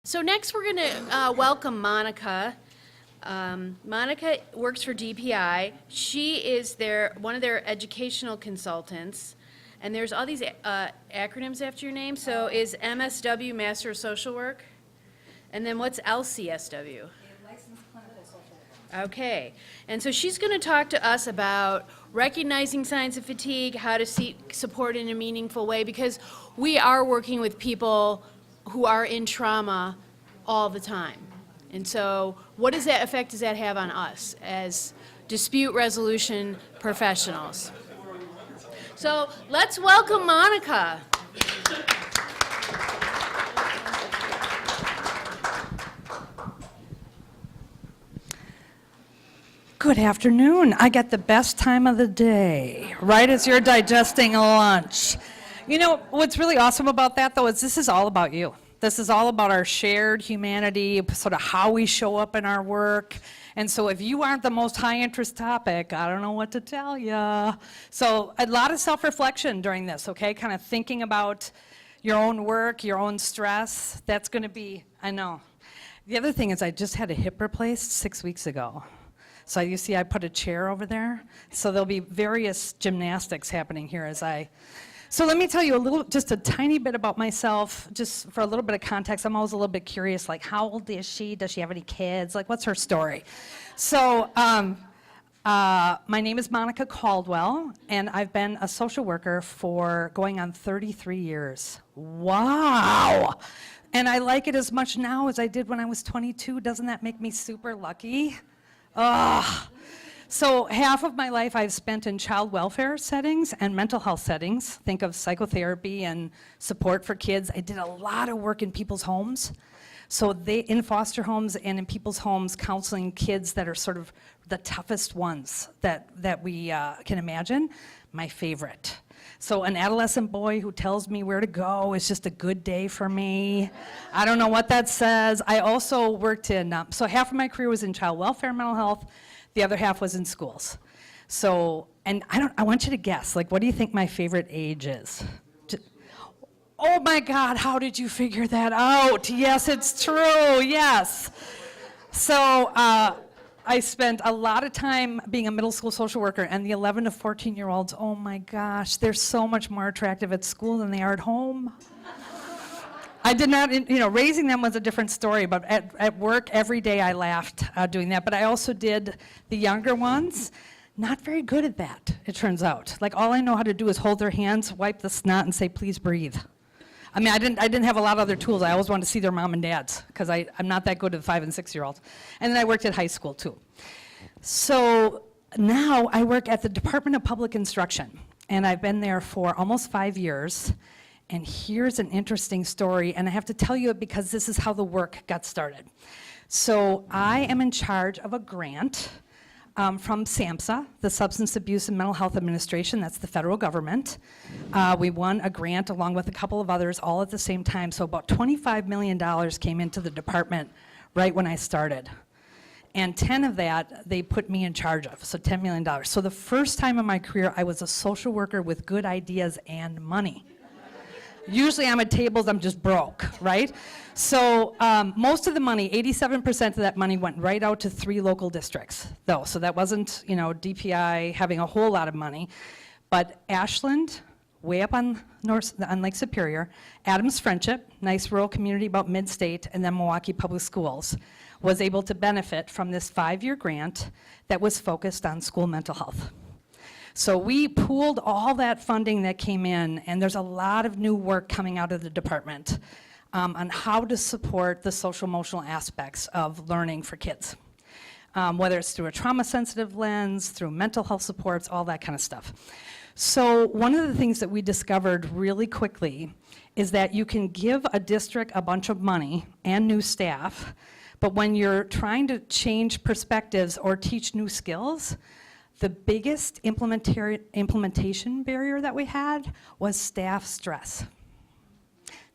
So next, we're going to welcome Monica. Monica works for DPI. She is one of their educational consultants. And there's all these acronyms after your name. So is MSW Master of Social Work? And then what's LCSW? Licensed clinical social worker. Okay. And so she's going to talk to us about recognizing signs of fatigue, how to seek support in a meaningful way, because we are working with people who are in trauma all the time. And so what effect does that have on us as dispute resolution professionals? So let's welcome Monica. Good afternoon. I get the best time of the day, right as you're digesting lunch. You know, what's really awesome about that, though, is this is all about you. This is all about our shared humanity, sort of how we show up in our work. And so if you aren't the most high interest topic, I don't know what to tell you. So a lot of self-reflection during this, okay? Kind of thinking about your own work, your own stress. That's going to be, I know. The other thing is I just had a hip replaced 6 weeks ago. So you see I put a chair over there. So there'll be various gymnastics happening here as So let me tell you just a tiny bit about myself, just for a little bit of context. I'm always a little bit curious, like, how old is she? Does she have any kids? Like, what's her story? So my name is Monica Caldwell, and I've been a social worker for going on 33 years. Wow! And I like it as much now as I did when I was 22. Doesn't that make me super lucky? So half of my life I've spent in child welfare settings and mental health settings. Think of psychotherapy and support for kids. I did a lot of work in people's homes. So in foster homes and in people's homes, counseling kids that are sort of the toughest ones that we can imagine. My favorite. So an adolescent boy who tells me where to go is just a good day for me. I don't know what that says. I also worked so half of my career was in child welfare and mental health. The other half was in schools. So, and I want you to guess, like, what do you think my favorite age is? Oh my God, how did you figure that out? Yes, it's true, yes. So, I spent a lot of time being a middle school social worker, and the 11 to 14-year-olds, oh my gosh, they're so much more attractive at school than they are at home. I did not, raising them was a different story, but at work every day I laughed doing that. But I also did the younger ones. Not very good at that, it turns out. Like, all I know how to do is hold their hands, wipe the snot, and say, please breathe. I mean, I didn't have a lot of other tools. I always wanted to see their mom and dads, because I'm not that good at 5 and 6-year-olds. And then I worked at high school, too. So now I work at the Department of Public Instruction, and I've been there for almost 5 years. And here's an interesting story, and I have to tell you it because this is how the work got started. So I am in charge of a grant from SAMHSA, the Substance Abuse and Mental Health Administration. That's the federal government. We won a grant along with a couple of others all at the same time. So about $25 million came into the department right when I started. And 10 of that they put me in charge of, so $10 million. So the first time in my career I was a social worker with good ideas and money. Usually I'm at tables, I'm just broke, right? So most of the money, 87% of that money went right out to 3 local districts, though. So that wasn't, DPI having a whole lot of money. But Ashland, way up on Lake Superior, Adams Friendship, nice rural community about mid-state, and then Milwaukee Public Schools was able to benefit from this 5-year grant that was focused on school mental health. So we pooled all that funding that came in, and there's a lot of new work coming out of the department on how to support the social-emotional aspects of learning for kids, whether it's through a trauma-sensitive lens, through mental health supports, all that kind of stuff. So one of the things that we discovered really quickly is that you can give a district a bunch of money and new staff, but when you're trying to change perspectives or teach new skills, the biggest implementation barrier that we had was staff stress.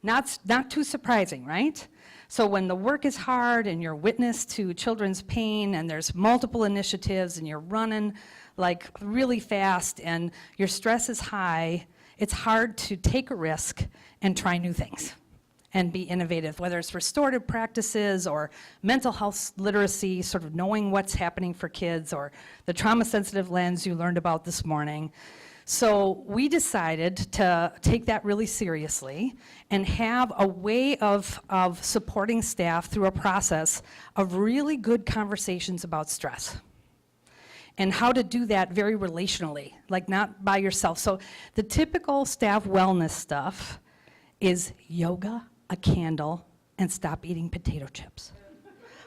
Not too surprising, right? So when the work is hard and you're witness to children's pain and there's multiple initiatives and you're running like really fast and your stress is high, it's hard to take a risk and try new things. and be innovative, whether it's restorative practices or mental health literacy, sort of knowing what's happening for kids, or the trauma-sensitive lens you learned about this morning. So we decided to take that really seriously and have a way of supporting staff through a process of really good conversations about stress. And how to do that very relationally, like not by yourself. So the typical staff wellness stuff is yoga, a candle, and stop eating potato chips.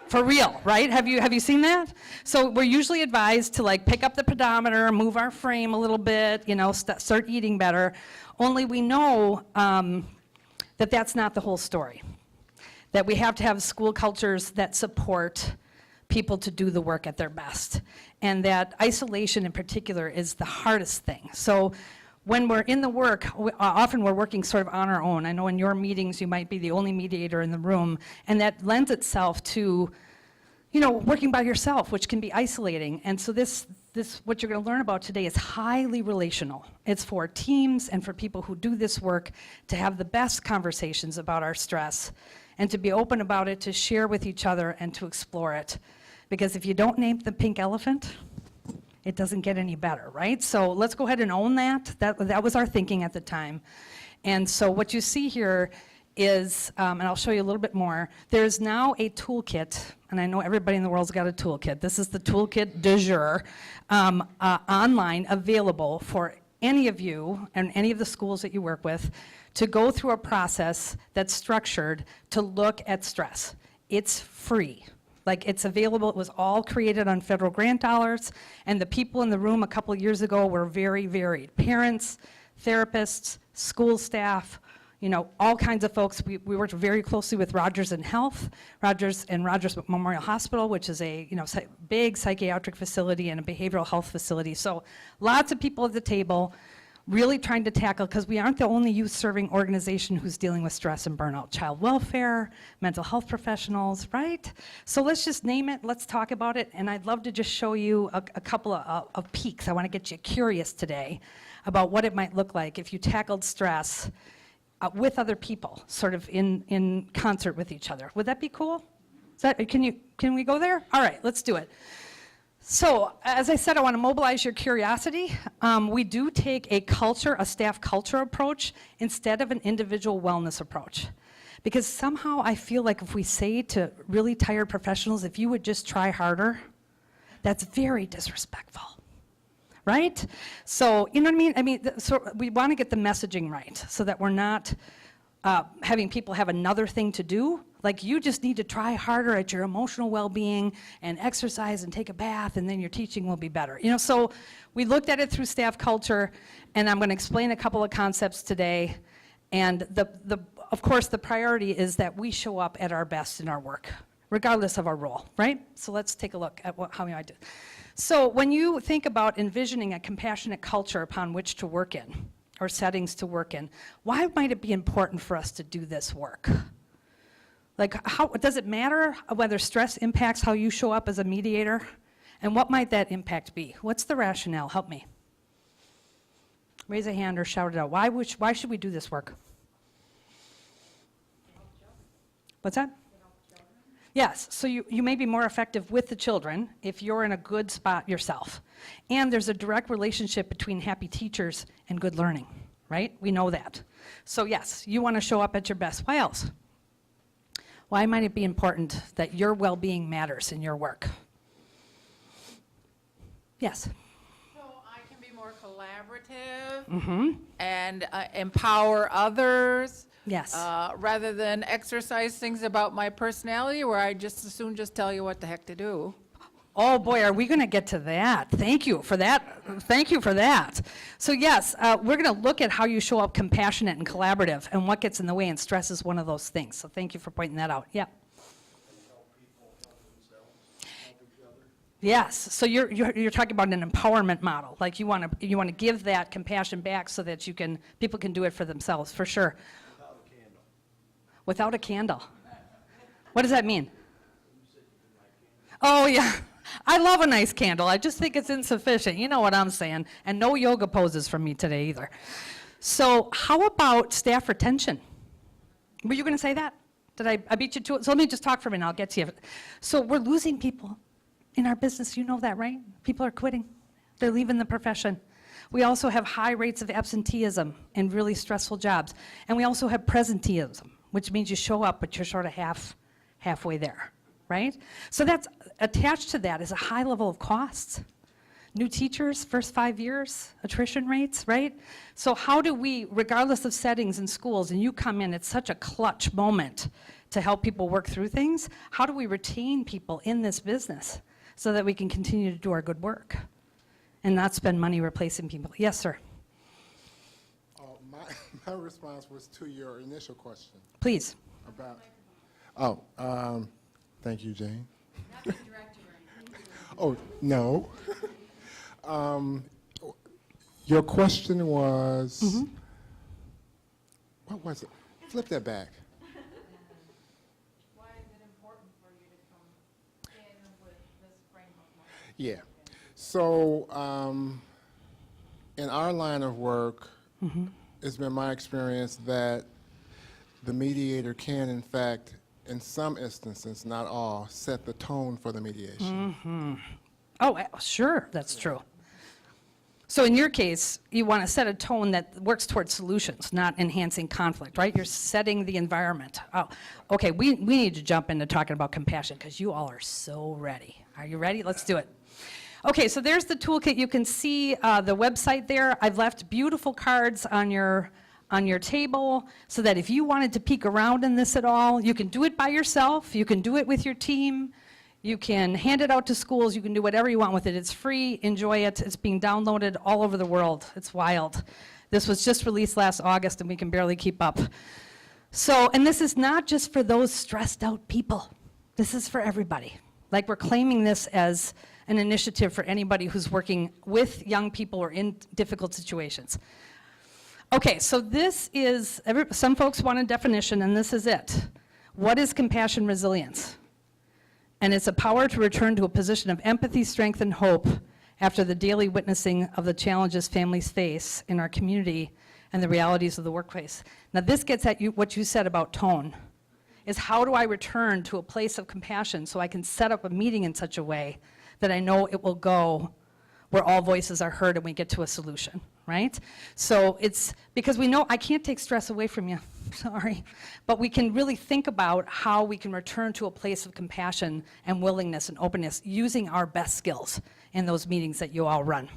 For real, right? Have you seen that? So we're usually advised to like pick up the pedometer, move our frame a little bit, you know, start eating better. Only we know that that's not the whole story. That we have to have school cultures that support people to do the work at their best. And that isolation in particular is the hardest thing. So when we're in the work, often we're working sort of on our own. I know in your meetings you might be the only mediator in the room, and that lends itself to, you know, working by yourself, which can be isolating. And so this what you're going to learn about today is highly relational. It's for teams and for people who do this work to have the best conversations about our stress and to be open about it, to share with each other and to explore it. Because if you don't name the pink elephant, it doesn't get any better, right? So let's go ahead and own that. That was our thinking at the time. And so what you see here is, and I'll show you a little bit more, there's now a toolkit, and I know everybody in the world's got a toolkit. This is the toolkit du jour, online, available for any of you and any of the schools that you work with to go through a process that's structured to look at stress. It's free. Like, it's available. It was all created on federal grant dollars, and the people in the room a couple years ago were very varied. Parents, therapists, school staff, you know, all kinds of folks. We worked very closely with Rogers and Health, Rogers Memorial Hospital, which is a, you know, big psychiatric facility and a behavioral health facility. So lots of people at the table really trying to tackle, because we aren't the only youth-serving organization who's dealing with stress and burnout. Child welfare, mental health professionals, right? So let's just name it, let's talk about it, and I'd love to just show you a couple of peeks. I want to get you curious today about what it might look like if you tackled stress with other people, sort of in concert with each other. Would that be cool? Can we go there? All right, let's do it. So, as I said, I want to mobilize your curiosity. We do take a staff culture approach instead of an individual wellness approach. Because somehow I feel like if we say to really tired professionals, if you would just try harder, that's very disrespectful, right? So, you know what I mean? So we want to get the messaging right so that we're not having people have another thing to do. Like, you just need to try harder at your emotional well-being and exercise and take a bath, and then your teaching will be better. You know, so we looked at it through staff culture, and I'm going to explain a couple of concepts today. And of course, the priority is that we show up at our best in our work, regardless of our role, right? So let's take a look at how we might do. So when you think about envisioning a compassionate culture upon which to work in, or settings to work in, why might it be important for us to do this work? Like, how does it matter whether stress impacts how you show up as a mediator? And what might that impact be? What's the rationale? Help me. Raise a hand or shout it out. Why should we do this work? What's that? Yes, so you may be more effective with the children if you're in a good spot yourself. And there's a direct relationship between happy teachers and good learning, right? We know that. So yes, you want to show up at your best. Why else? Why might it be important that your well-being matters in your work? Yes? So I can be more collaborative and empower others. Yes. Rather than exercise things about my personality where I just as soon just tell you what the heck to do. Oh boy, are we going to get to that? Thank you for that. Thank you for that. So yes, we're going to look at how you show up compassionate and collaborative and what gets in the way, and stress is one of those things. So thank you for pointing that out. Yeah. Yes, so you're talking about an empowerment model. Like you want to give that compassion back so that people can do it for themselves, for sure. Without a candle. What does that mean? Oh yeah, I love a nice candle. I just think it's insufficient. You know what I'm saying. And no yoga poses from me today either. So how about staff retention? Were you going to say that? Did I beat you to it? So let me just talk for a minute, I'll get to you. So we're losing people in our business, you know that, right? People are quitting. They're leaving the profession. We also have high rates of absenteeism in really stressful jobs. And we also have presenteeism, which means you show up, but you're sort of halfway there, right? So that's attached to that is a high level of costs. New teachers, first 5 years, attrition rates, right? So how do we, regardless of settings in schools, and you come in, it's such a clutch moment to help people work through things, how do we retain people in this business so that we can continue to do our good work and not spend money replacing people? Yes, sir. My response was to your initial question Please. about, thank you, Jane. Oh, no. Your question was, what was it? Flip that back. Why is it important for you to come in with this frame of mind? Yeah. So, in our line of work, it's been my experience that the mediator can, in fact, in some instances, not all, set the tone for the mediation. Oh, sure, that's true. So in your case, you want to set a tone that works towards solutions, not enhancing conflict, right? You're setting the environment. Oh, okay, we need to jump into talking about compassion because you all are so ready. Are you ready? Let's do it. Okay, so there's the toolkit. You can see the website there. I've left beautiful cards on your table so that if you wanted to peek around in this at all, you can do it by yourself, you can do it with your team, you can hand it out to schools, you can do whatever you want with it. It's free, enjoy it. It's being downloaded all over the world. It's wild. This was just released last August and we can barely keep up. So, and this is not just for those stressed out people. This is for everybody. Like we're claiming this as an initiative for anybody who's working with young people or in difficult situations. Okay, so this is, some folks want a definition, and this is it. What is compassion resilience? And it's a power to return to a position of empathy, strength, and hope after the daily witnessing of the challenges families face in our community and the realities of the workplace. Now this gets at what you said about tone, is how do I return to a place of compassion so I can set up a meeting in such a way that I know it will go where all voices are heard and we get to a solution, right? So it's because we know I can't take stress away from you, sorry, but we can really think about how we can return to a place of compassion and willingness and openness using our best skills in those meetings that you all run.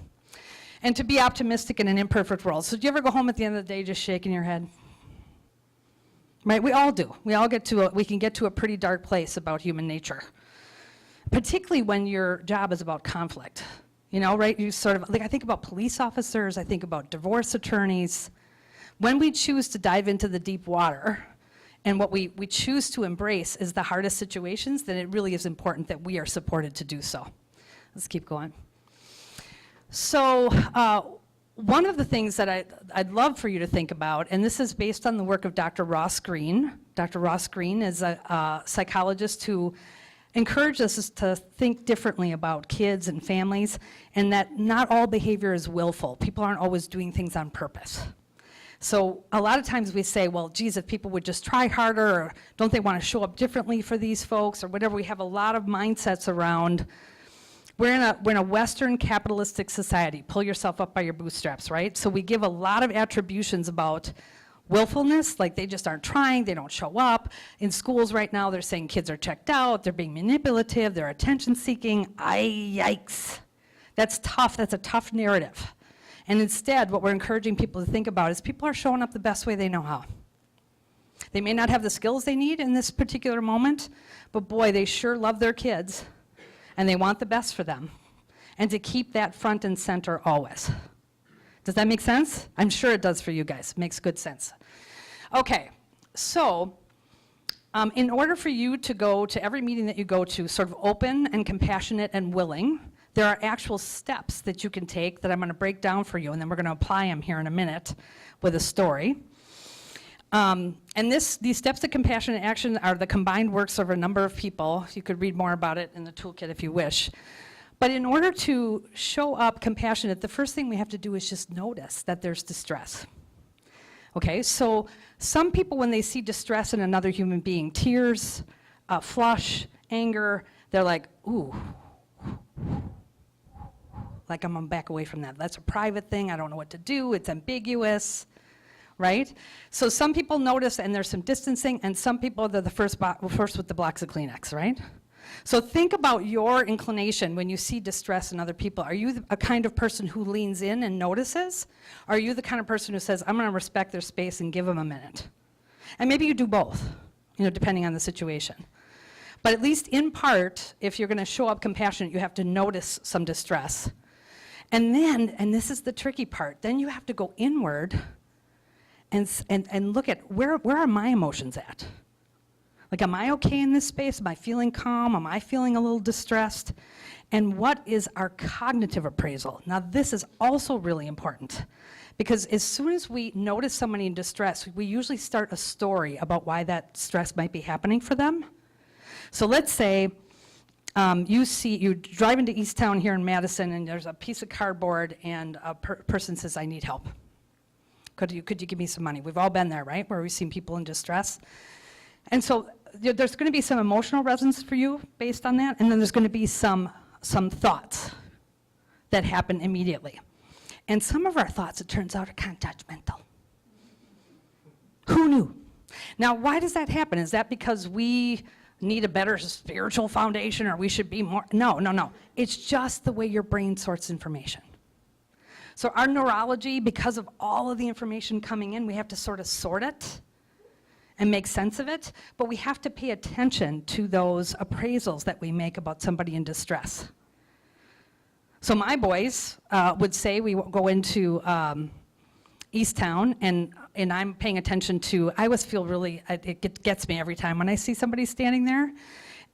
And to be optimistic in an imperfect world. So do you ever go home at the end of the day just shaking your head? Right, we all do. We all we can get to a pretty dark place about human nature, particularly when your job is about conflict. You know, right? You sort of, like I think about police officers, I think about divorce attorneys. When we choose to dive into the deep water and what we choose to embrace is the hardest situations, then it really is important that we are supported to do so. Let's keep going. So one of the things that I'd love for you to think about, and this is based on the work of Dr. Ross Greene. Dr. Ross Greene is a psychologist who encouraged us to think differently about kids and families, and that not all behavior is willful. People aren't always doing things on purpose. So a lot of times we say, well, geez, if people would just try harder, or don't they want to show up differently for these folks, or whatever. We have a lot of mindsets around. We're in a Western capitalistic society. Pull yourself up by your bootstraps, right? So we give a lot of attributions about willfulness, like they just aren't trying, they don't show up. In schools right now, they're saying kids are checked out, they're being manipulative, they're attention seeking. Yikes. That's tough, that's a tough narrative. And instead, what we're encouraging people to think about is people are showing up the best way they know how. They may not have the skills they need in this particular moment, but boy, they sure love their kids, and they want the best for them. And to keep that front and center always. Does that make sense? I'm sure it does for you guys. It makes good sense. Okay, so in order for you to go to every meeting that you go to sort of open and compassionate and willing, there are actual steps that you can take that I'm going to break down for you, and then we're going to apply them here in a minute with a story. And these steps to compassionate action are the combined works of a number of people. You could read more about it in the toolkit if you wish. But in order to show up compassionate, the first thing we have to do is just notice that there's distress. Okay, so some people, when they see distress in another human being, tears, flush, anger, they're like, ooh, like I'm gonna back away from that. That's a private thing, I don't know what to do, it's ambiguous, right? So some people notice and there's some distancing, and some people, they're the first with the blocks of Kleenex, right? So think about your inclination when you see distress in other people. Are you a kind of person who leans in and notices? Or are you the kind of person who says, I'm gonna respect their space and give them a minute? And maybe you do both, depending on the situation. But at least in part, if you're gonna show up compassionate, you have to notice some distress. And then, and this is the tricky part, then you have to go inward and look at where are my emotions at? Like, am I okay in this space? Am I feeling calm? Am I feeling a little distressed? And what is our cognitive appraisal? Now, this is also really important, because as soon as we notice somebody in distress, we usually start a story about why that stress might be happening for them. So let's say you drive into Easttown here in Madison, and there's a piece of cardboard, and a person says, I need help. Could you give me some money? We've all been there, right? Where we've seen people in distress. And so there's going to be some emotional resonance for you based on that, and then there's going to be some thoughts that happen immediately. And some of our thoughts, it turns out, are kind of judgmental. Who knew? Now, why does that happen? Is that because we need a better spiritual foundation, or we should be more? No. It's just the way your brain sorts information. So our neurology, because of all of the information coming in, we have to sort of sort it and make sense of it, but we have to pay attention to those appraisals that we make about somebody in distress. So my boys would say, we go into Easttown, and I'm paying attention to, I always feel really, it gets me every time when I see somebody standing there,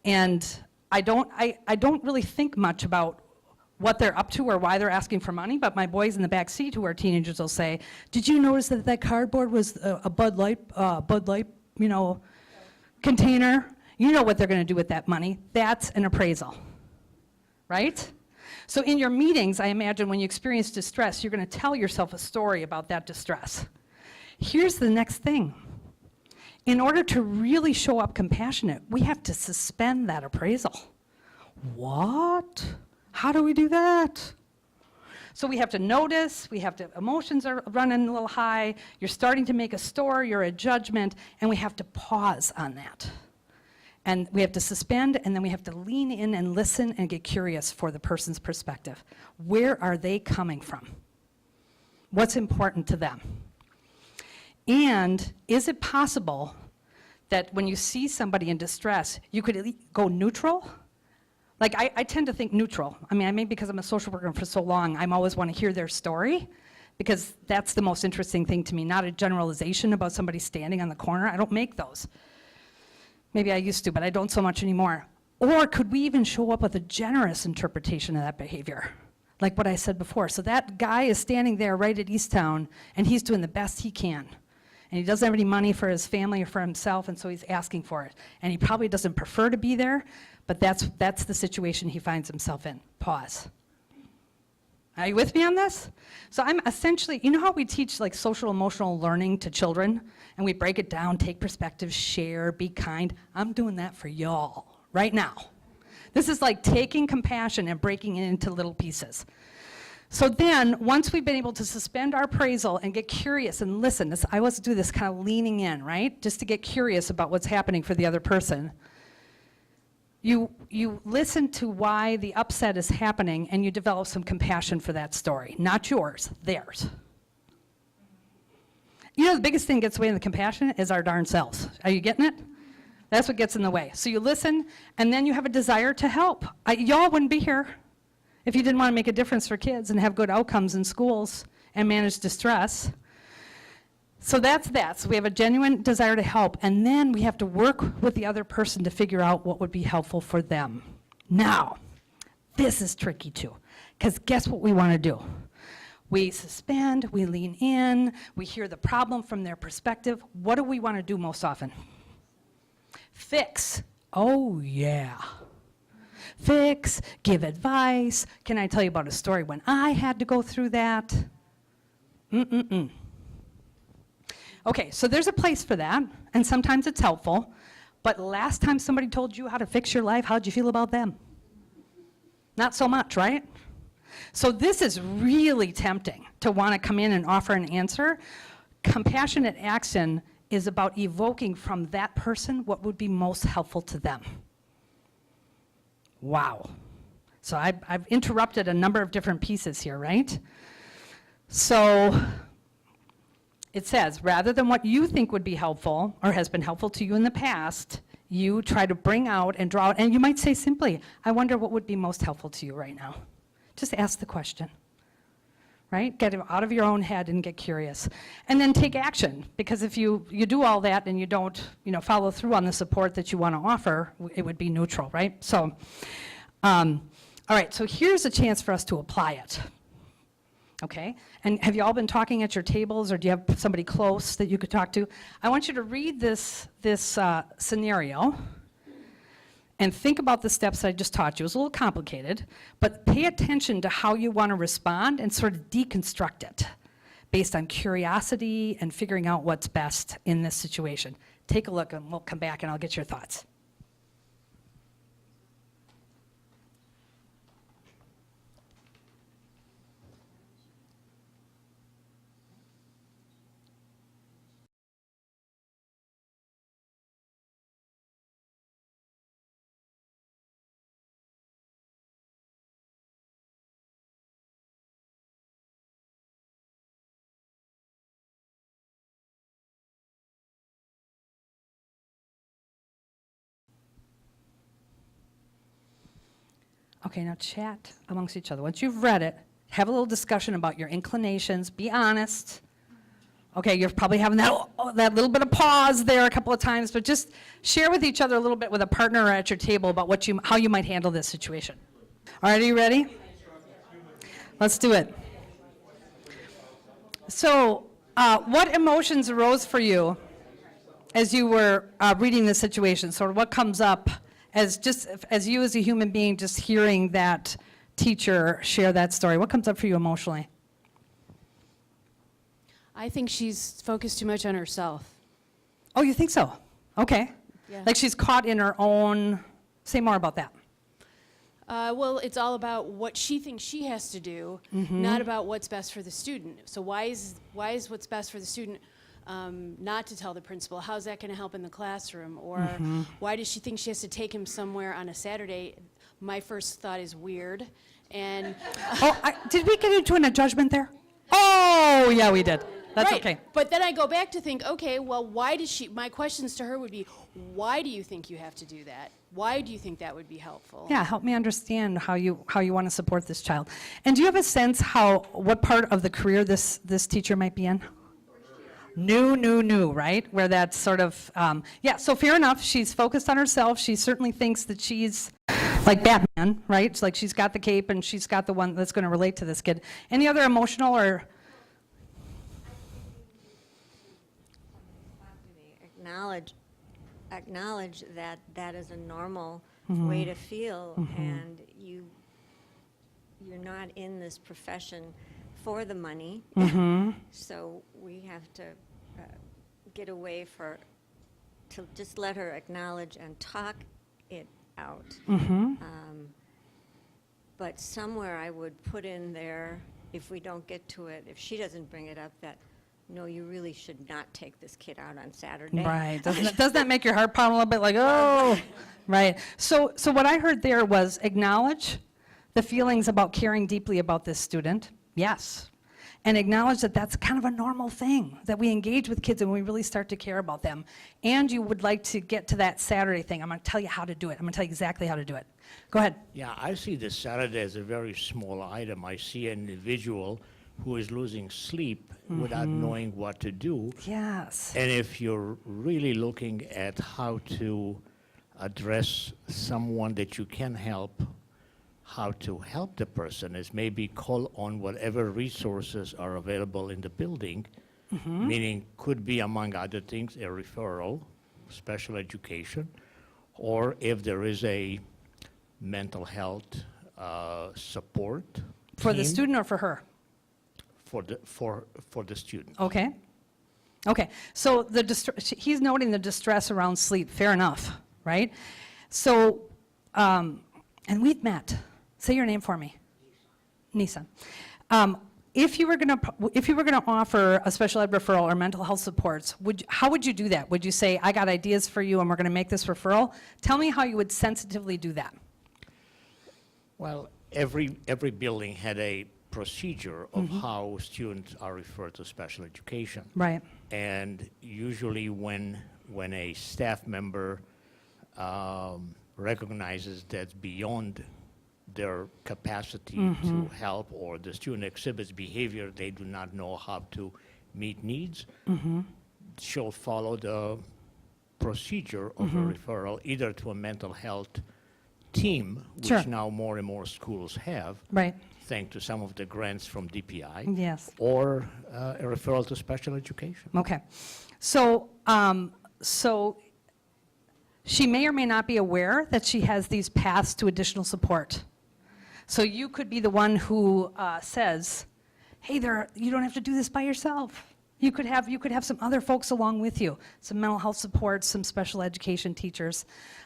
and I don't really think much about what they're up to or why they're asking for money, but my boys in the back seat who are teenagers will say, did you notice that cardboard was a Bud Light, container? You know what they're gonna do with that money. That's an appraisal, right? So in your meetings, I imagine when you experience distress, you're gonna tell yourself a story about that distress. Here's the next thing. In order to really show up compassionate, we have to suspend that appraisal. What? How do we do that? So we have to notice, emotions are running a little high, you're starting to make a story or a judgment, and we have to pause on that. And we have to suspend, and then we have to lean in and listen and get curious for the person's perspective. Where are they coming from? What's important to them? And is it possible that when you see somebody in distress, you could at least go neutral? Like, I tend to think neutral. I mean, maybe because I'm a social worker for so long, I always want to hear their story, because that's the most interesting thing to me, not a generalization about somebody standing on the corner. I don't make those. Maybe I used to, but I don't so much anymore. Or could we even show up with a generous interpretation of that behavior? Like what I said before. So that guy is standing there right at Easttown, and he's doing the best he can. And he doesn't have any money for his family or for himself, and so he's asking for it. And he probably doesn't prefer to be there, but that's the situation he finds himself in. Pause. Are you with me on this? So I'm essentially, you know how we teach like social emotional learning to children, and we break it down, take perspective, share, be kind? I'm doing that for y'all right now. This is like taking compassion and breaking it into little pieces. So then, once we've been able to suspend our appraisal and get curious and listen, I always do this kind of leaning in, right? Just to get curious about what's happening for the other person. You listen to why the upset is happening, and you develop some compassion for that story. Not yours, theirs. You know, the biggest thing that gets away in the compassion is our darn selves. Are you getting it? That's what gets in the way. So you listen, and then you have a desire to help. Y'all wouldn't be here if you didn't want to make a difference for kids and have good outcomes in schools and manage distress. So that's that. So we have a genuine desire to help, and then we have to work with the other person to figure out what would be helpful for them. Now, this is tricky too, because guess what we want to do? We suspend, we lean in, we hear the problem from their perspective. What do we want to do most often? Fix. Oh yeah. Fix, give advice. Can I tell you about a story when I had to go through that? Okay, so there's a place for that, and sometimes it's helpful. But last time somebody told you how to fix your life, how'd you feel about them? Not so much, right? So this is really tempting to want to come in and offer an answer. Compassionate action is about evoking from that person what would be most helpful to them. Wow. So I've interrupted a number of different pieces here, right? So it says, rather than what you think would be helpful or has been helpful to you in the past, you try to bring out and draw out, and you might say simply, I wonder what would be most helpful to you right now. Just ask the question, right? Get it out of your own head and get curious. And then take action, because if you do all that and you don't, follow through on the support that you want to offer, it would be neutral, right? So, all right, so here's a chance for us to apply it. Okay, and have you all been talking at your tables, or do you have somebody close that you could talk to? I want you to read this scenario and think about the steps I just taught you. It's a little complicated, but pay attention to how you want to respond and sort of deconstruct it based on curiosity and figuring out what's best in this situation. Take a look, and we'll come back and I'll get your thoughts. Okay, now chat amongst each other. Once you've read it, have a little discussion about your inclinations. Be honest. Okay, you're probably having that little bit of pause there a couple of times, but just share with each other a little bit with a partner at your table about how you might handle this situation. All right, are you ready? Let's do it. So, what emotions arose for you as you were reading the situation? Sort of what comes up as you as a human being just hearing that teacher share that story? What comes up for you emotionally? I think she's focused too much on herself. Oh, you think so? Okay. Yeah. Like she's caught in her own, say more about that. Well, it's all about what she thinks she has to do, not about what's best for the student. So why is what's best for the student not to tell the principal? How's that going to help in the classroom? Or why does she think she has to take him somewhere on a Saturday? My first thought is weird. And Did we get into a judgment there? Oh, yeah, we did. That's right. okay. But then I go back to think, okay, well, why does she, my questions to her would be, why do you think you have to do that? Why do you think that would be helpful? Yeah, help me understand how you want to support this child. And do you have a sense what part of the career this teacher might be in? New, right? Where that's sort of, yeah, so fair enough. She's focused on herself. She certainly thinks that she's like Batman, right? It's like she's got the cape and she's got the one that's going to relate to this kid. Any other emotional or? Acknowledge that that is a normal way to feel, and you're not in this profession for the money. So we have to get away to just let her acknowledge and talk it out. But somewhere I would put in there, if we don't get to it, if she doesn't bring it up, that no, you really should not take this kid out on Saturday. Right. Doesn't that make your heart pound a little bit like, oh, right. So what I heard there was acknowledge the feelings about caring deeply about this student. Yes. And acknowledge that that's kind of a normal thing, that we engage with kids and we really start to care about them. And you would like to get to that Saturday thing. I'm going to tell you how to do it. I'm going to tell you exactly how to do it. Go ahead. Yeah, I see this Saturday as a very small item. I see an individual who is losing sleep without knowing what to do. Yes. And if you're really looking at how to address someone that you can help, how to help the person is maybe call on whatever resources are available in the building, meaning could be, among other things, a referral, special education, or if there is a mental health support For the team student or for her? for the student. Okay. Okay, so he's noting the distress around sleep, fair enough, right? So, and we've met. Say your name for me. Nissan. If you were gonna offer a special ed referral or mental health supports, how would you do that? Would you say, I got ideas for you and we're gonna make this referral? Tell me how you would sensitively do that. Well, every building had a procedure of how students are referred to special education. Right. And usually when a staff member recognizes that's beyond their capacity to help, or the student exhibits behavior they do not know how to meet needs, she'll follow the procedure of a referral either to a mental health team, which Sure. now more and more schools have, Right. thanks to some of the grants from DPI, Yes. or a referral to special education. Okay. So, so she may or may not be aware that she has these paths to additional support. So you could be the one who says, hey, you don't have to do this by yourself. You could have some other folks along with you, some mental health support, some special education teachers.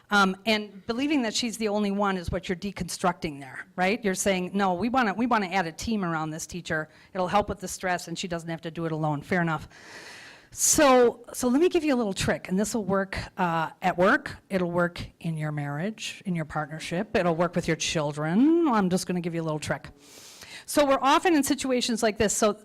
And believing that she's the only one is what you're deconstructing there, right? You're saying, no, we want to add a team around this teacher. It'll help with the stress and she doesn't have to do it alone. Fair enough. So let me give you a little trick, and this will work at work. It'll work in your marriage, in your partnership. It'll work with your children. I'm just going to give you a little trick. So we're often in situations like this. So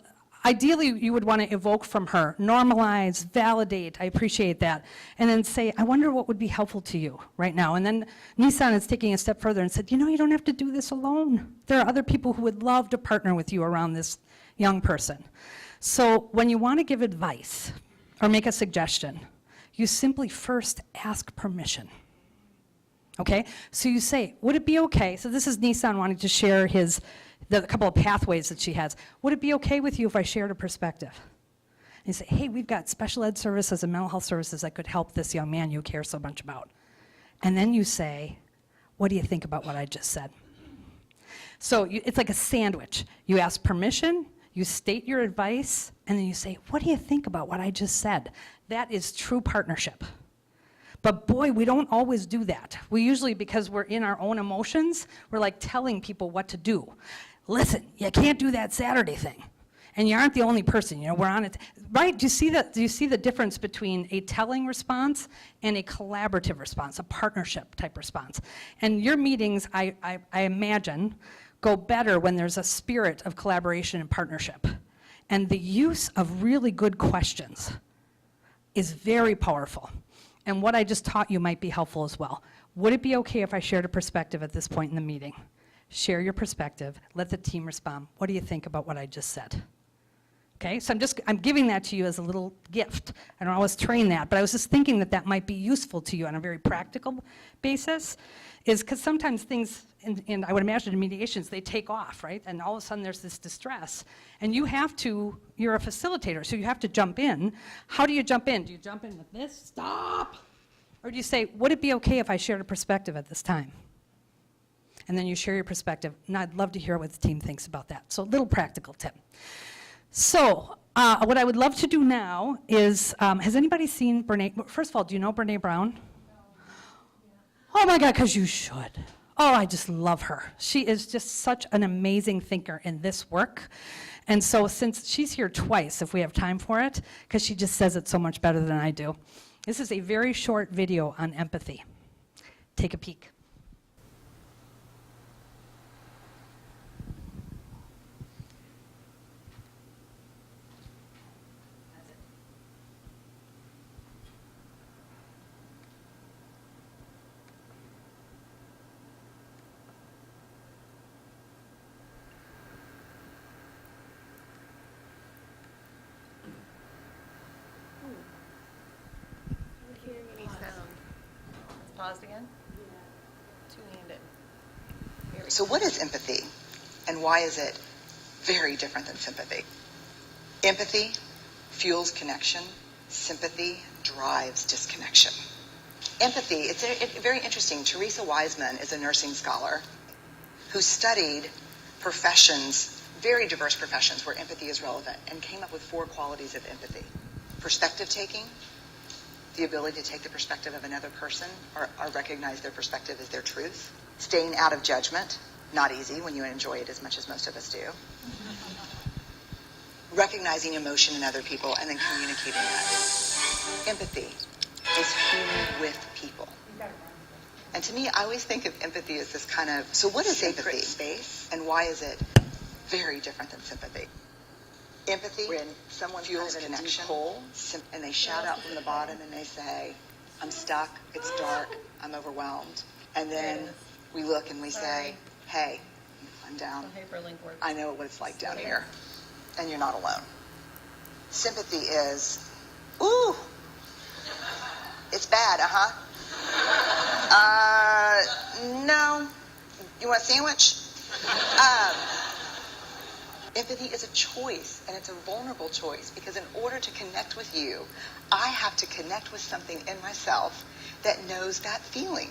ideally, you would want to evoke from her, normalize, validate, I appreciate that, and then say, I wonder what would be helpful to you right now. And then Nissan is taking a step further and said, you don't have to do this alone. There are other people who would love to partner with you around this young person. So when you want to give advice or make a suggestion, you simply first ask permission. Okay? So you say, would it be okay? So this is Nissan wanting to share the couple of pathways that she has. Would it be okay with you if I shared a perspective? And you say, hey, we've got special ed services and mental health services that could help this young man you care so much about. And then you say, what do you think about what I just said? So it's like a sandwich. You ask permission, you state your advice, and then you say, what do you think about what I just said? That is true partnership. But boy, we don't always do that. We usually, because we're in our own emotions, we're like telling people what to do. Listen, you can't do that Saturday thing. And you aren't the only person, we're on it. Right, do you see the difference between a telling response and a collaborative response, a partnership type response? And your meetings, I imagine, go better when there's a spirit of collaboration and partnership. And the use of really good questions is very powerful. And what I just taught you might be helpful as well. Would it be okay if I shared a perspective at this point in the meeting? Share your perspective, let the team respond. What do you think about what I just said? Okay, so I'm giving that to you as a little gift. I don't always train that, but I was just thinking that might be useful to you on a very practical basis, is because sometimes things, and I would imagine in mediations, they take off, right? And all of a sudden there's this distress. And you're a facilitator, so you have to jump in. How do you jump in? Do you jump in with this, stop? Or do you say, would it be okay if I shared a perspective at this time? And then you share your perspective, and I'd love to hear what the team thinks about that. So a little practical tip. So what I would love to do now is, has anybody seen Brene? First of all, do you know Brene Brown? Oh my God, because you should. Oh, I just love her. She is just such an amazing thinker in this work. And so since she's here twice, if we have time for it, because she just says it so much better than I do. This is a very short video on empathy. Take a peek. Paused again? Two-handed. So what is empathy, and why is it very different than sympathy? Empathy fuels connection. Sympathy drives disconnection. Empathy, it's very interesting. Teresa Wiseman is a nursing scholar who studied professions, very diverse professions where empathy is relevant, and came up with 4 qualities of empathy. Perspective taking, the ability to take the perspective of another person or recognize their perspective as their truth. Staying out of judgment, not easy when you enjoy it as much as most of us do. Recognizing emotion in other people and then communicating that. Empathy is human with people. And to me, I always think of empathy as this kind of, so what is empathy? Space, and why is it very different than sympathy? Empathy, when someone feels kind of in a deep hole, and they shout out from the bottom and they say, I'm stuck, it's dark, I'm overwhelmed. And then we look and we say, hey, I'm down. I know what it's like down here. And you're not alone. Sympathy is, ooh, it's bad, no. You want a sandwich? Empathy is a choice, and it's a vulnerable choice, because in order to connect with you, I have to connect with something in myself that knows that feeling.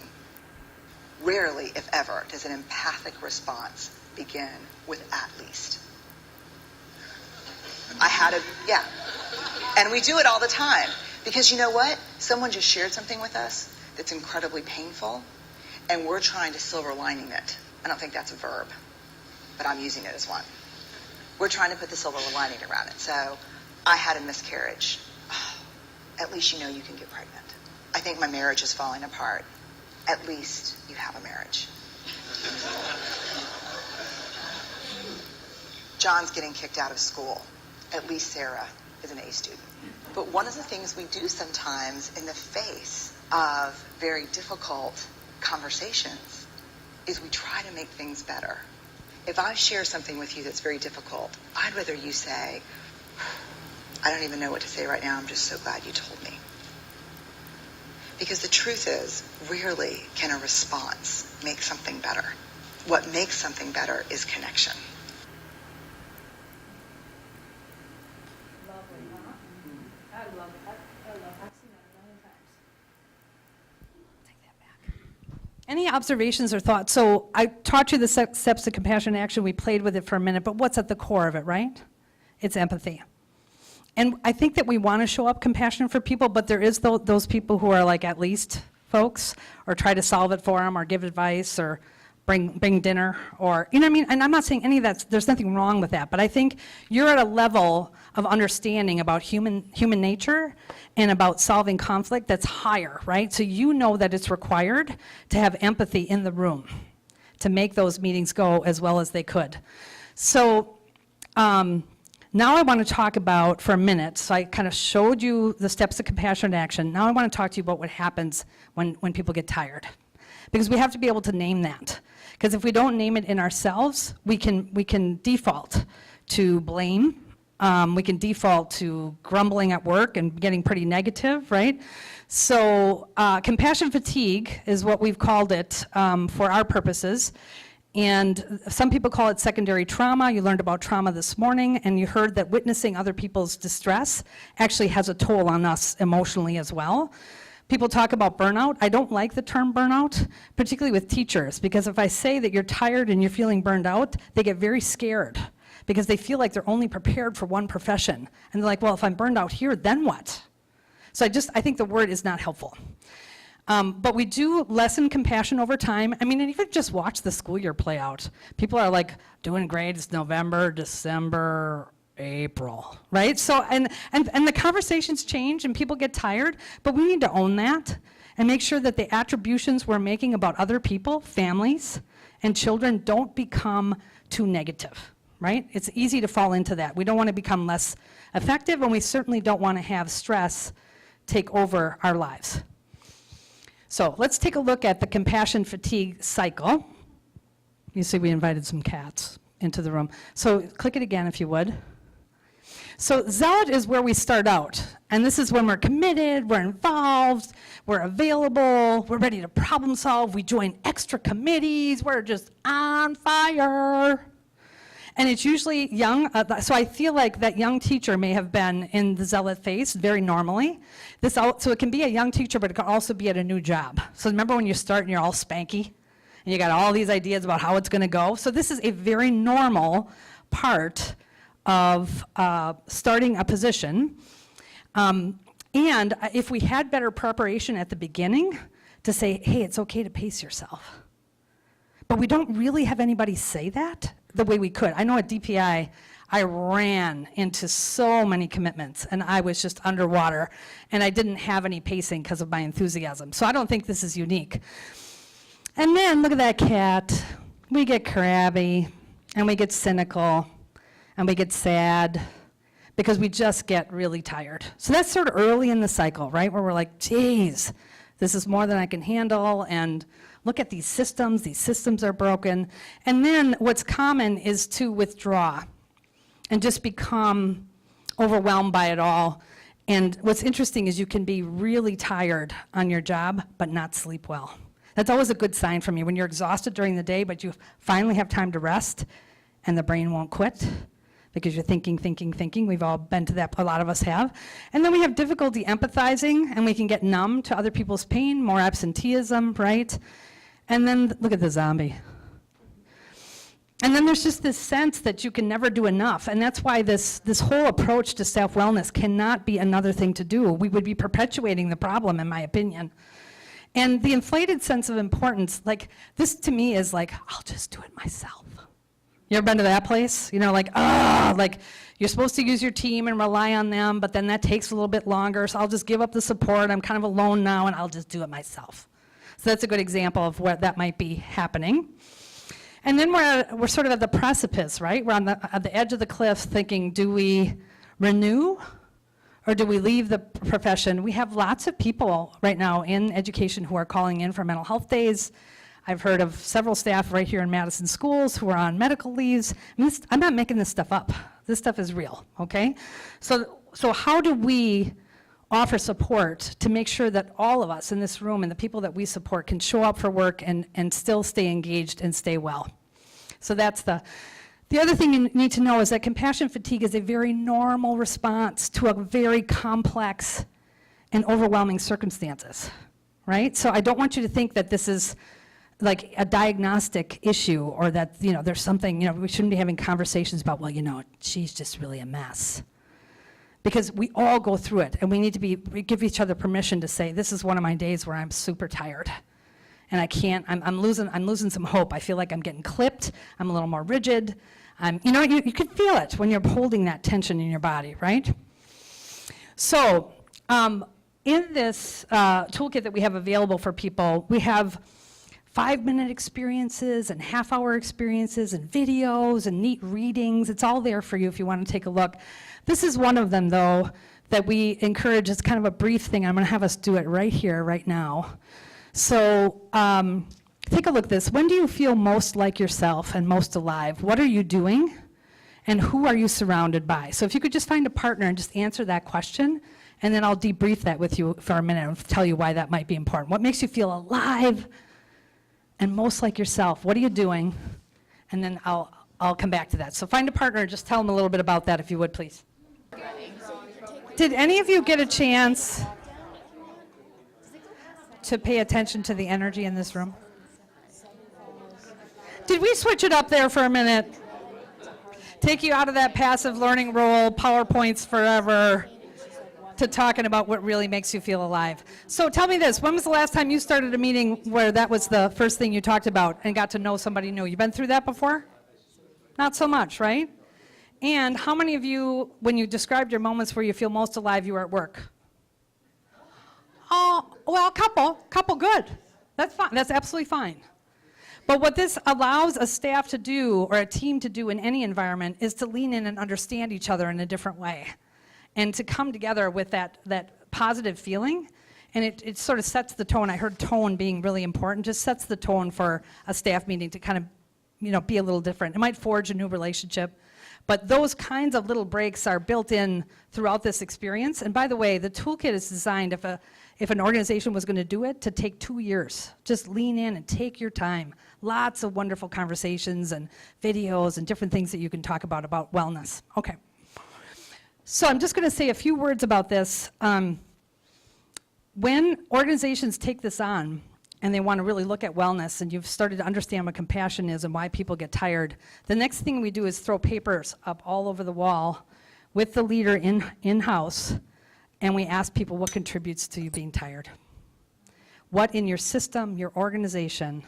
Rarely, if ever, does an empathic response begin with at least. Yeah. And we do it all the time, because you know what? Someone just shared something with us that's incredibly painful, and we're trying to silver lining it. I don't think that's a verb, but I'm using it as one. We're trying to put the silver lining around it. So, I had a miscarriage. Oh, at least you know you can get pregnant. I think my marriage is falling apart. At least you have a marriage. John's getting kicked out of school. At least Sarah is an A student. But one of the things we do sometimes in the face of very difficult conversations is we try to make things better. If I share something with you that's very difficult, I'd rather you say, I don't even know what to say right now, I'm just so glad you told me. Because the truth is, rarely can a response make something better. What makes something better is connection. Lovely, huh? I love it. I love it. I've seen that a million times. Take that back. Any observations or thoughts? So I taught you the steps to compassion action. We played with it for a minute, but what's at the core of it, right? It's empathy. And I think that we want to show up compassionate for people, but there is those people who are like at least folks, or try to solve it for them, or give advice, or bring dinner, or, you know what I mean? And I'm not saying any of that, there's nothing wrong with that, but I think you're at a level of understanding about human nature and about solving conflict that's higher, right? So you know that it's required to have empathy in the room to make those meetings go as well as they could. So, now I want to talk about, for a minute, so I kind of showed you the steps of compassionate action. Now I want to talk to you about what happens when people get tired. Because we have to be able to name that. Because if we don't name it in ourselves, we can default to blame. We can default to grumbling at work and getting pretty negative, right? So compassion fatigue is what we've called it for our purposes. And some people call it secondary trauma. You learned about trauma this morning, and you heard that witnessing other people's distress actually has a toll on us emotionally as well. People talk about burnout. I don't like the term burnout, particularly with teachers, because if I say that you're tired and you're feeling burned out, they get very scared because they feel like they're only prepared for one profession. And they're like, well, if I'm burned out here, then what? So I think the word is not helpful. But we do lessen compassion over time. I mean, and even just watch the school year play out. People are like doing great. It's November, December, April, right? So, and the conversations change and people get tired, but we need to own that and make sure that the attributions we're making about other people, families, and children don't become too negative, right? It's easy to fall into that. We don't want to become less effective, and we certainly don't want to have stress take over our lives. So let's take a look at the compassion fatigue cycle. You see we invited some cats into the room. So click it again if you would. So zealot is where we start out. And this is when we're committed, we're involved, we're available, we're ready to problem solve, we join extra committees, we're just on fire. And it's usually young, so I feel like that young teacher may have been in the zealot phase very normally. So it can be a young teacher, but it can also be at a new job. So remember when you start and you're all spanky, and you got all these ideas about how it's gonna go? So this is a very normal part of starting a position. And if we had better preparation at the beginning to say, hey, it's okay to pace yourself. But we don't really have anybody say that the way we could. I know at DPI, I ran into so many commitments and I was just underwater and I didn't have any pacing because of my enthusiasm. So I don't think this is unique. And then look at that cat. We get crabby and we get cynical and we get sad because we just get really tired. So that's sort of early in the cycle, right? Where we're like, geez, this is more than I can handle, and look at these systems are broken. And then what's common is to withdraw and just become overwhelmed by it all. And what's interesting is you can be really tired on your job, but not sleep well. That's always a good sign for me, when you're exhausted during the day, but you finally have time to rest, and the brain won't quit, because you're thinking. We've all been to that, a lot of us have. And then we have difficulty empathizing, and we can get numb to other people's pain, more absenteeism, right? And then look at the zombie. And then there's just this sense that you can never do enough, and that's why this whole approach to staff wellness cannot be another thing to do. We would be perpetuating the problem, in my opinion. And the inflated sense of importance, like, this to me is like, I'll just do it myself. You ever been to that place? You know, like, like you're supposed to use your team and rely on them, but then that takes a little bit longer, so I'll just give up the support. I'm kind of alone now, and I'll just do it myself. So that's a good example of where that might be happening. And then we're sort of at the precipice, right? We're at the edge of the cliff thinking, do we renew or do we leave the profession? We have lots of people right now in education who are calling in for mental health days. I've heard of several staff right here in Madison schools who are on medical leaves. I'm not making this stuff up. This stuff is real, okay? So how do we offer support to make sure that all of us in this room and the people that we support can show up for work and still stay engaged and stay well? So that's the other thing you need to know is that compassion fatigue is a very normal response to a very complex and overwhelming circumstances, right? So I don't want you to think that this is like a diagnostic issue, or that, you know, there's something, we shouldn't be having conversations about, well, she's just really a mess. Because we all go through it, and we need to we give each other permission to say, this is one of my days where I'm super tired. And I can't, I'm losing some hope. I feel like I'm getting clipped. I'm a little more rigid. You can feel it when you're holding that tension in your body, right? So in this toolkit that we have available for people, we have 5-minute experiences and half-hour experiences and videos and neat readings. It's all there for you if you want to take a look. This is one of them, though, that we encourage. It's kind of a brief thing. I'm going to have us do it right here, right now. So take a look at this. When do you feel most like yourself and most alive? What are you doing? And who are you surrounded by? So if you could just find a partner and just answer that question, and then I'll debrief that with you for a minute and tell you why that might be important. What makes you feel alive and most like yourself? What are you doing? And then I'll come back to that. So find a partner and just tell them a little bit about that, if you would, please. Did any of you get a chance to pay attention to the energy in this room? Did we switch it up there for a minute? Take you out of that passive learning role, PowerPoints forever, to talking about what really makes you feel alive. So tell me this, when was the last time you started a meeting where that was the first thing you talked about and got to know somebody new? You been through that before? Not so much, right? And how many of you, when you described your moments where you feel most alive, you were at work? Oh, well, a couple, good. That's fine, that's absolutely fine. But what this allows a staff to do, or a team to do in any environment, is to lean in and understand each other in a different way. And to come together with that positive feeling, and it sort of sets the tone. I heard tone being really important, just sets the tone for a staff meeting to kind of, be a little different. It might forge a new relationship, but those kinds of little breaks are built in throughout this experience. And by the way, the toolkit is designed, if an organization was going to do it, to take 2 years. Just lean in and take your time. Lots of wonderful conversations and videos and different things that you can talk about wellness. Okay. So I'm just going to say a few words about this. When organizations take this on and they want to really look at wellness, and you've started to understand what compassion is and why people get tired, the next thing we do is throw papers up all over the wall with the leader in-house and we ask people what contributes to you being tired. What in your system, your organization,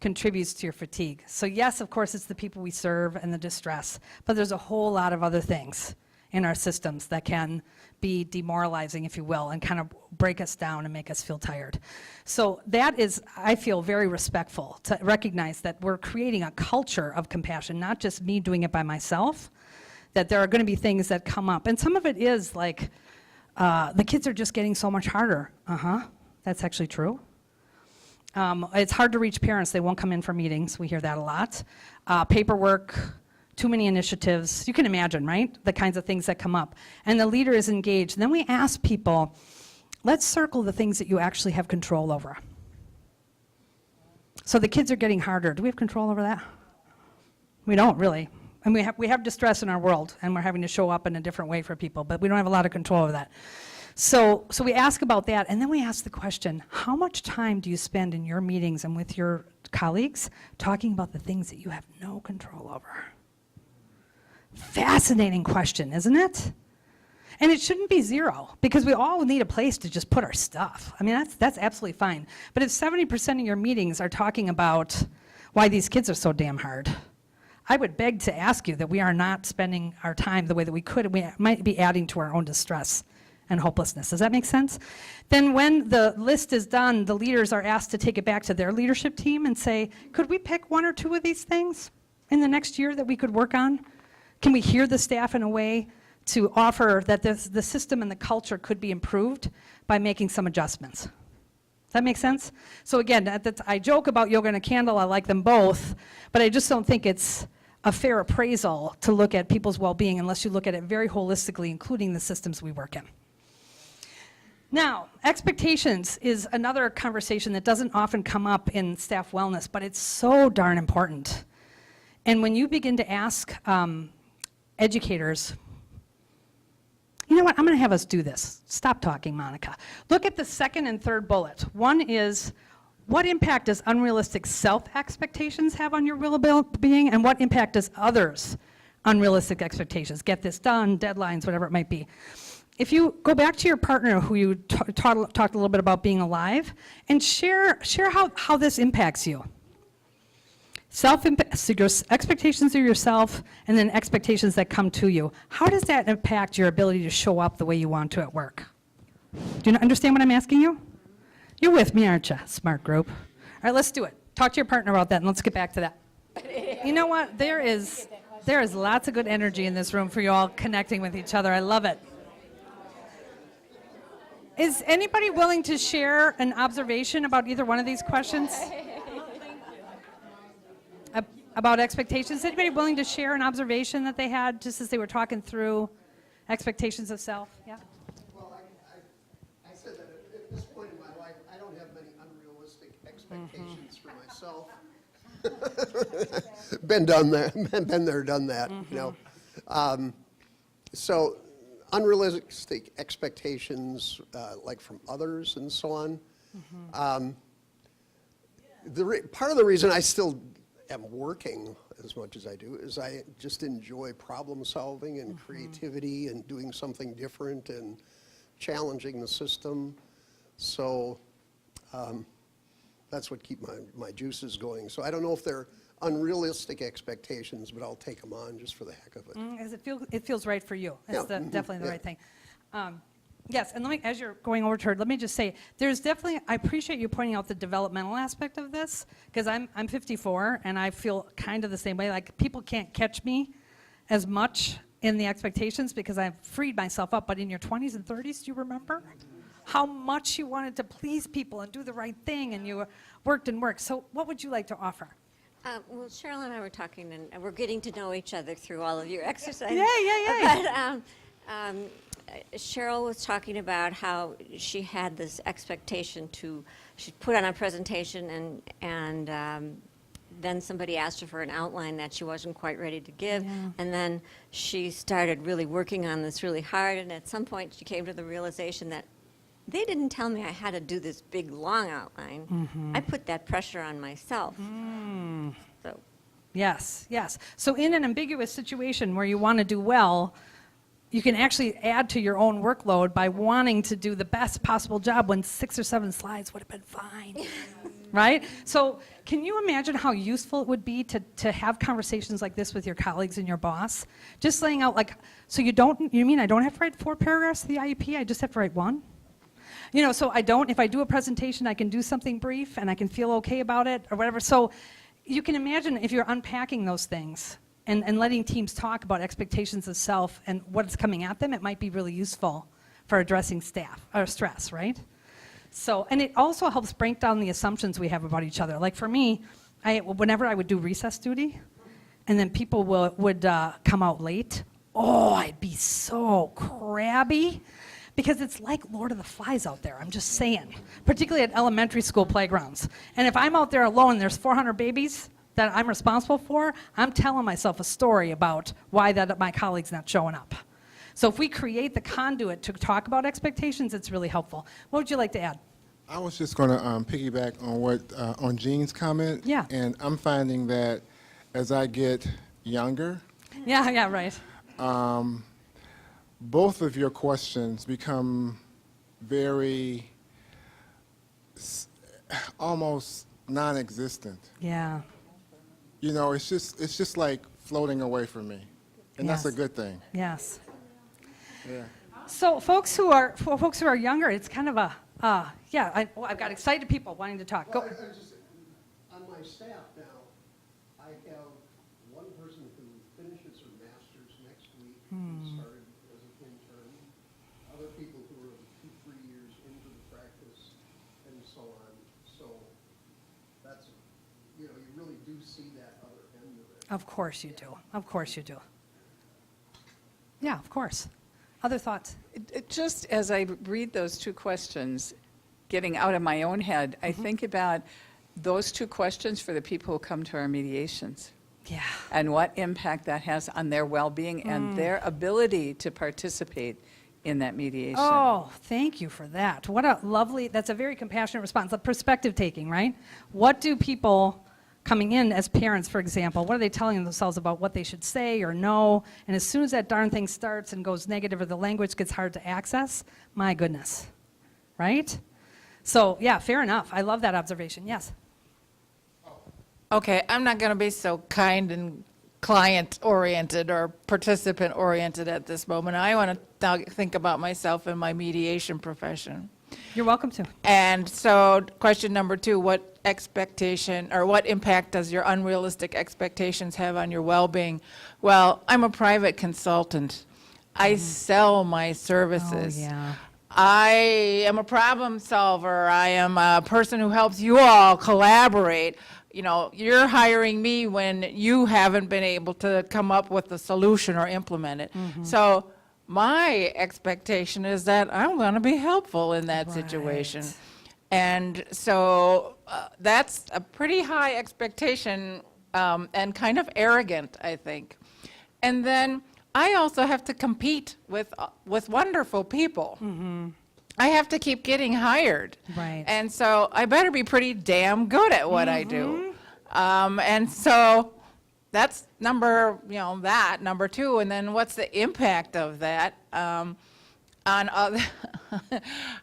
contributes to your fatigue. So yes, of course, it's the people we serve and the distress, but there's a whole lot of other things in our systems that can be demoralizing, if you will, and kind of break us down and make us feel tired. So that is, I feel, very respectful to recognize that we're creating a culture of compassion, not just me doing it by myself, that there are going to be things that come up. And some of it is like, the kids are just getting so much harder. That's actually true. It's hard to reach parents. They won't come in for meetings. We hear that a lot. Paperwork, too many initiatives. You can imagine, right? The kinds of things that come up. And the leader is engaged. And then we ask people, let's circle the things that you actually have control over. So the kids are getting harder. Do we have control over that? We don't really. And we have distress in our world, and we're having to show up in a different way for people, but we don't have a lot of control over that. So we ask about that, and then we ask the question, how much time do you spend in your meetings and with your colleagues talking about the things that you have no control over? Fascinating question, isn't it? And it shouldn't be zero, because we all need a place to just put our stuff. I mean, that's absolutely fine. But if 70% of your meetings are talking about why these kids are so damn hard, I would beg to ask you that we are not spending our time the way that we could, and we might be adding to our own distress and hopelessness. Does that make sense? Then when the list is done, the leaders are asked to take it back to their leadership team and say, could we pick one or two of these things in the next year that we could work on? Can we hear the staff in a way to offer that the system and the culture could be improved by making some adjustments? Does that make sense? So again, I joke about yoga and a candle, I like them both, but I just don't think it's a fair appraisal to look at people's well-being unless you look at it very holistically, including the systems we work in. Now, expectations is another conversation that doesn't often come up in staff wellness, but it's so darn important. And when you begin to ask educators, you know what, I'm going to have us do this. Stop talking, Monica. Look at the second and third bullet. One is, what impact does unrealistic self-expectations have on your well-being, and what impact does others' unrealistic expectations? Get this done, deadlines, whatever it might be. If you go back to your partner who you talked a little bit about being alive, and share how this impacts you. Expectations of yourself, and then expectations that come to you. How does that impact your ability to show up the way you want to at work? Do you understand what I'm asking you? You're with me, aren't you? Smart group. All right, let's do it. Talk to your partner about that, and let's get back to that. You know what? There is lots of good energy in this room for you all connecting with each other. I love it. Is anybody willing to share an observation about either one of these questions? About expectations? Anybody willing to share an observation that they had just as they were talking through expectations of self? Yeah? Well, I said that at this point in my life, I don't have many unrealistic expectations for myself. Been there, done that, you know. So unrealistic expectations, like from others and so on. Part of the reason I still am working as much as I do is I just enjoy problem solving and creativity and doing something different and challenging the system. So that's what keep my juices going. So I don't know if they're unrealistic expectations, but I'll take them on just for the heck of it. As it feels right for you. That's Yeah, definitely the yeah. right thing. Yes, and as you're going over to her, let me just say, I appreciate you pointing out the developmental aspect of this, because I'm 54, and I feel kind of the same way. Like, people can't catch me as much in the expectations because I've freed myself up. But in your 20s and 30s, do you remember how much you wanted to please people and do the right thing, and you worked and worked? So what would you like to offer? Well, Cheryl and I were talking, and we're getting to know each other through all of your exercises. Yay. But Cheryl was talking about how she had this expectation she put on a presentation, and then somebody asked her for an outline that she wasn't quite ready to give. Yeah. And then she started really working on this really hard, and at some point she came to the realization that they didn't tell me I had to do this big, long outline. I put that pressure on myself. So Yes. So in an ambiguous situation where you want to do well, you can actually add to your own workload by wanting to do the best possible job when 6 or 7 slides would have been fine. Right? So can you imagine how useful it would be to have conversations like this with your colleagues and your boss? Just laying out like, so you mean I don't have to write 4 paragraphs of the IEP, I just have to write 1? You know, so if I do a presentation, I can do something brief and I can feel okay about it or whatever. So you can imagine if you're unpacking those things and letting teams talk about expectations of self and what's coming at them, it might be really useful for addressing staff or stress, right? So, and it also helps break down the assumptions we have about each other. Like for me, whenever I would do recess duty, and then people would come out late, I'd be so crabby. Because it's like Lord of the Flies out there, I'm just saying. Particularly at elementary school playgrounds. And if I'm out there alone and there's 400 babies that I'm responsible for, I'm telling myself a story about why my colleague's not showing up. So if we create the conduit to talk about expectations, it's really helpful. What would you like to add? I was just going to piggyback on on Jean's comment. Yeah. And I'm finding that as I get younger, Yeah, right. both of your questions become very almost non-existent. Yeah. You know, it's just like floating away from me, and that's a Yes. good thing. Yes. Yeah. So for folks who are younger, it's kind of I've got excited people wanting to talk. Go. Well, I just, on my staff now, I have one person who finishes her master's next week, who started as an intern, other people who are 2-3 years into the practice, and so on. So that's, you really do see that other end of it. Of course you do. Of course you do. Yeah, of course. Other thoughts? Just as I read those 2 questions, getting out of my own head, I think about those 2 questions for the people who come to our mediations Yeah. and what impact that has on their well-being and their ability to participate in that mediation. Oh, thank you for that. That's a very compassionate response. A perspective taking, right? What do people coming in as parents, for example, what are they telling themselves about what they should say or know? And as soon as that darn thing starts and goes negative or the language gets hard to access, my goodness, right? So, yeah, fair enough. I love that observation. Yes. Okay, I'm not going to be so kind and client-oriented or participant-oriented at this moment. I want to think about myself and my mediation profession. You're welcome to. And so, question number 2, what expectation or what impact does your unrealistic expectations have on your well-being? Well, I'm a private consultant. I sell my services. Oh, yeah. I am a problem solver. I am a person who helps you all collaborate. You know, you're hiring me when you haven't been able to come up with a solution or implement it. So my expectation is that I'm going to be helpful in that situation. Right. And so that's a pretty high expectation and kind of arrogant, I think. And then I also have to compete with wonderful people. I have to keep getting hired. Right. And so I better be pretty damn good at what I do. And so that's number 2. And then what's the impact of that on other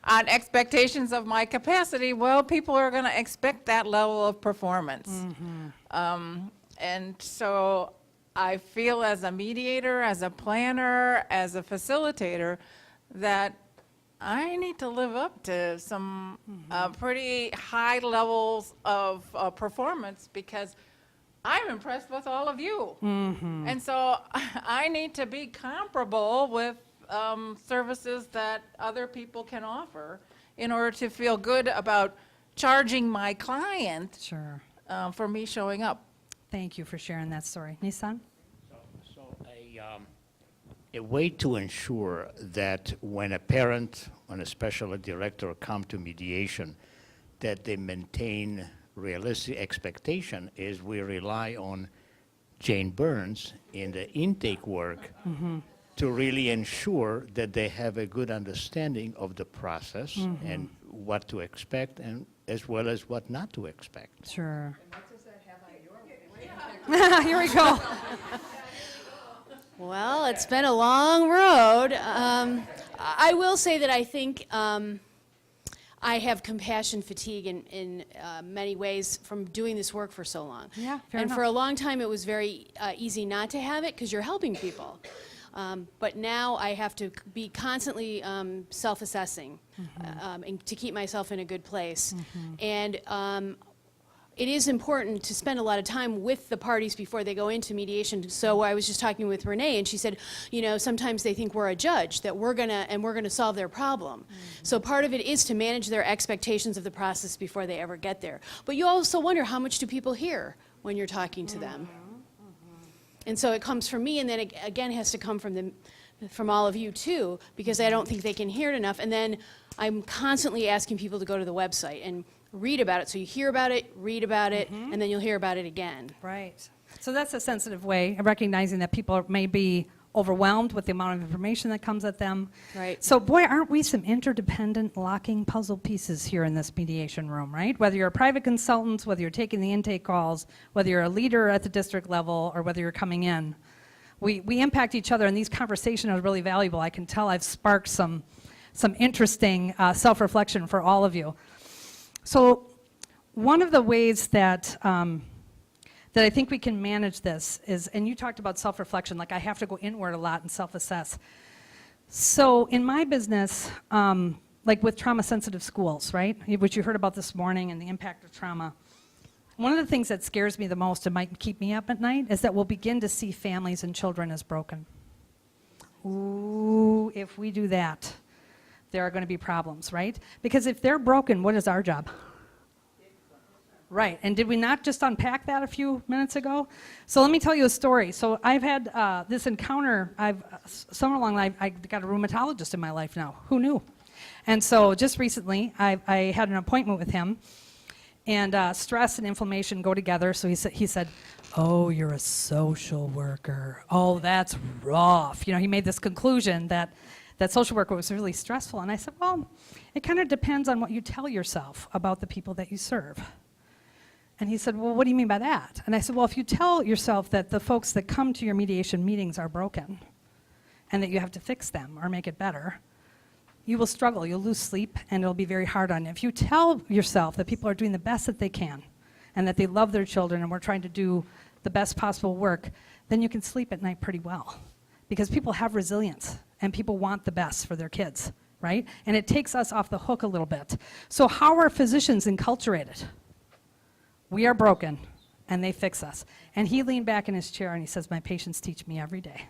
on expectations of my capacity? Well, people are going to expect that level of performance. And so I feel as a mediator, as a planner, as a facilitator, that I need to live up to some pretty high levels of performance because I'm impressed with all of you. And so I need to be comparable with services that other people can offer in order to feel good about charging my client Sure. for me showing up. Thank you for sharing that story. Nissan? So a way to ensure that when a parent and a special ed director come to mediation, that they maintain realistic expectation is we rely on Jane Burns in the intake work to really ensure that they have a good understanding of the process and what to expect and as well as what not to expect. Sure. Here we go. Well, it's been a long road. I will say that I think I have compassion fatigue in many ways from doing this work for so long. Yeah, fair And for enough. a long time, it was very easy not to have it because you're helping people. But now I have to be constantly self-assessing and to keep myself in a good place. And it is important to spend a lot of time with the parties before they go into mediation. So I was just talking with Renee, and she said, you know, sometimes they think we're a judge, that we're gonna solve their problem. So part of it is to manage their expectations of the process before they ever get there. But you also wonder, how much do people hear when you're talking to them? And so it comes from me, and then it again has to come from all of you too, because I don't think they can hear it enough. And then I'm constantly asking people to go to the website and read about it. So you hear about it, read about it, and then you'll hear about it again. Right. So that's a sensitive way of recognizing that people may be overwhelmed with the amount of information that comes at them. Right. So boy, aren't we some interdependent locking puzzle pieces here in this mediation room, right? Whether you're a private consultant, whether you're taking the intake calls, whether you're a leader at the district level, or whether you're coming in, we impact each other, and these conversations are really valuable. I can tell I've sparked some interesting self-reflection for all of you. So one of the ways that I think we can manage this is, and you talked about self-reflection, like I have to go inward a lot and self-assess. So in my business, like with trauma-sensitive schools, right, which you heard about this morning and the impact of trauma, one of the things that scares me the most and might keep me up at night is that we'll begin to see families and children as broken. Ooh, if we do that, there are going to be problems, right? Because if they're broken, what is our job? Right, and did we not just unpack that a few minutes ago? So let me tell you a story. So I've had this encounter, somewhere along the line, I got a rheumatologist in my life now. Who knew? And so just recently, I had an appointment with him, and stress and inflammation go together. So he said, oh, you're a social worker. Oh, that's rough. You know, he made this conclusion that social work was really stressful. And I said, well, it kind of depends on what you tell yourself about the people that you serve. And he said, well, what do you mean by that? And I said, well, if you tell yourself that the folks that come to your mediation meetings are broken and that you have to fix them or make it better, you will struggle, you'll lose sleep, and it'll be very hard on you. If you tell yourself that people are doing the best that they can and that they love their children and we're trying to do the best possible work, then you can sleep at night pretty well. Because people have resilience and people want the best for their kids, right? And it takes us off the hook a little bit. So how are physicians enculturated? We are broken, and they fix us. And he leaned back in his chair and he says, my patients teach me every day.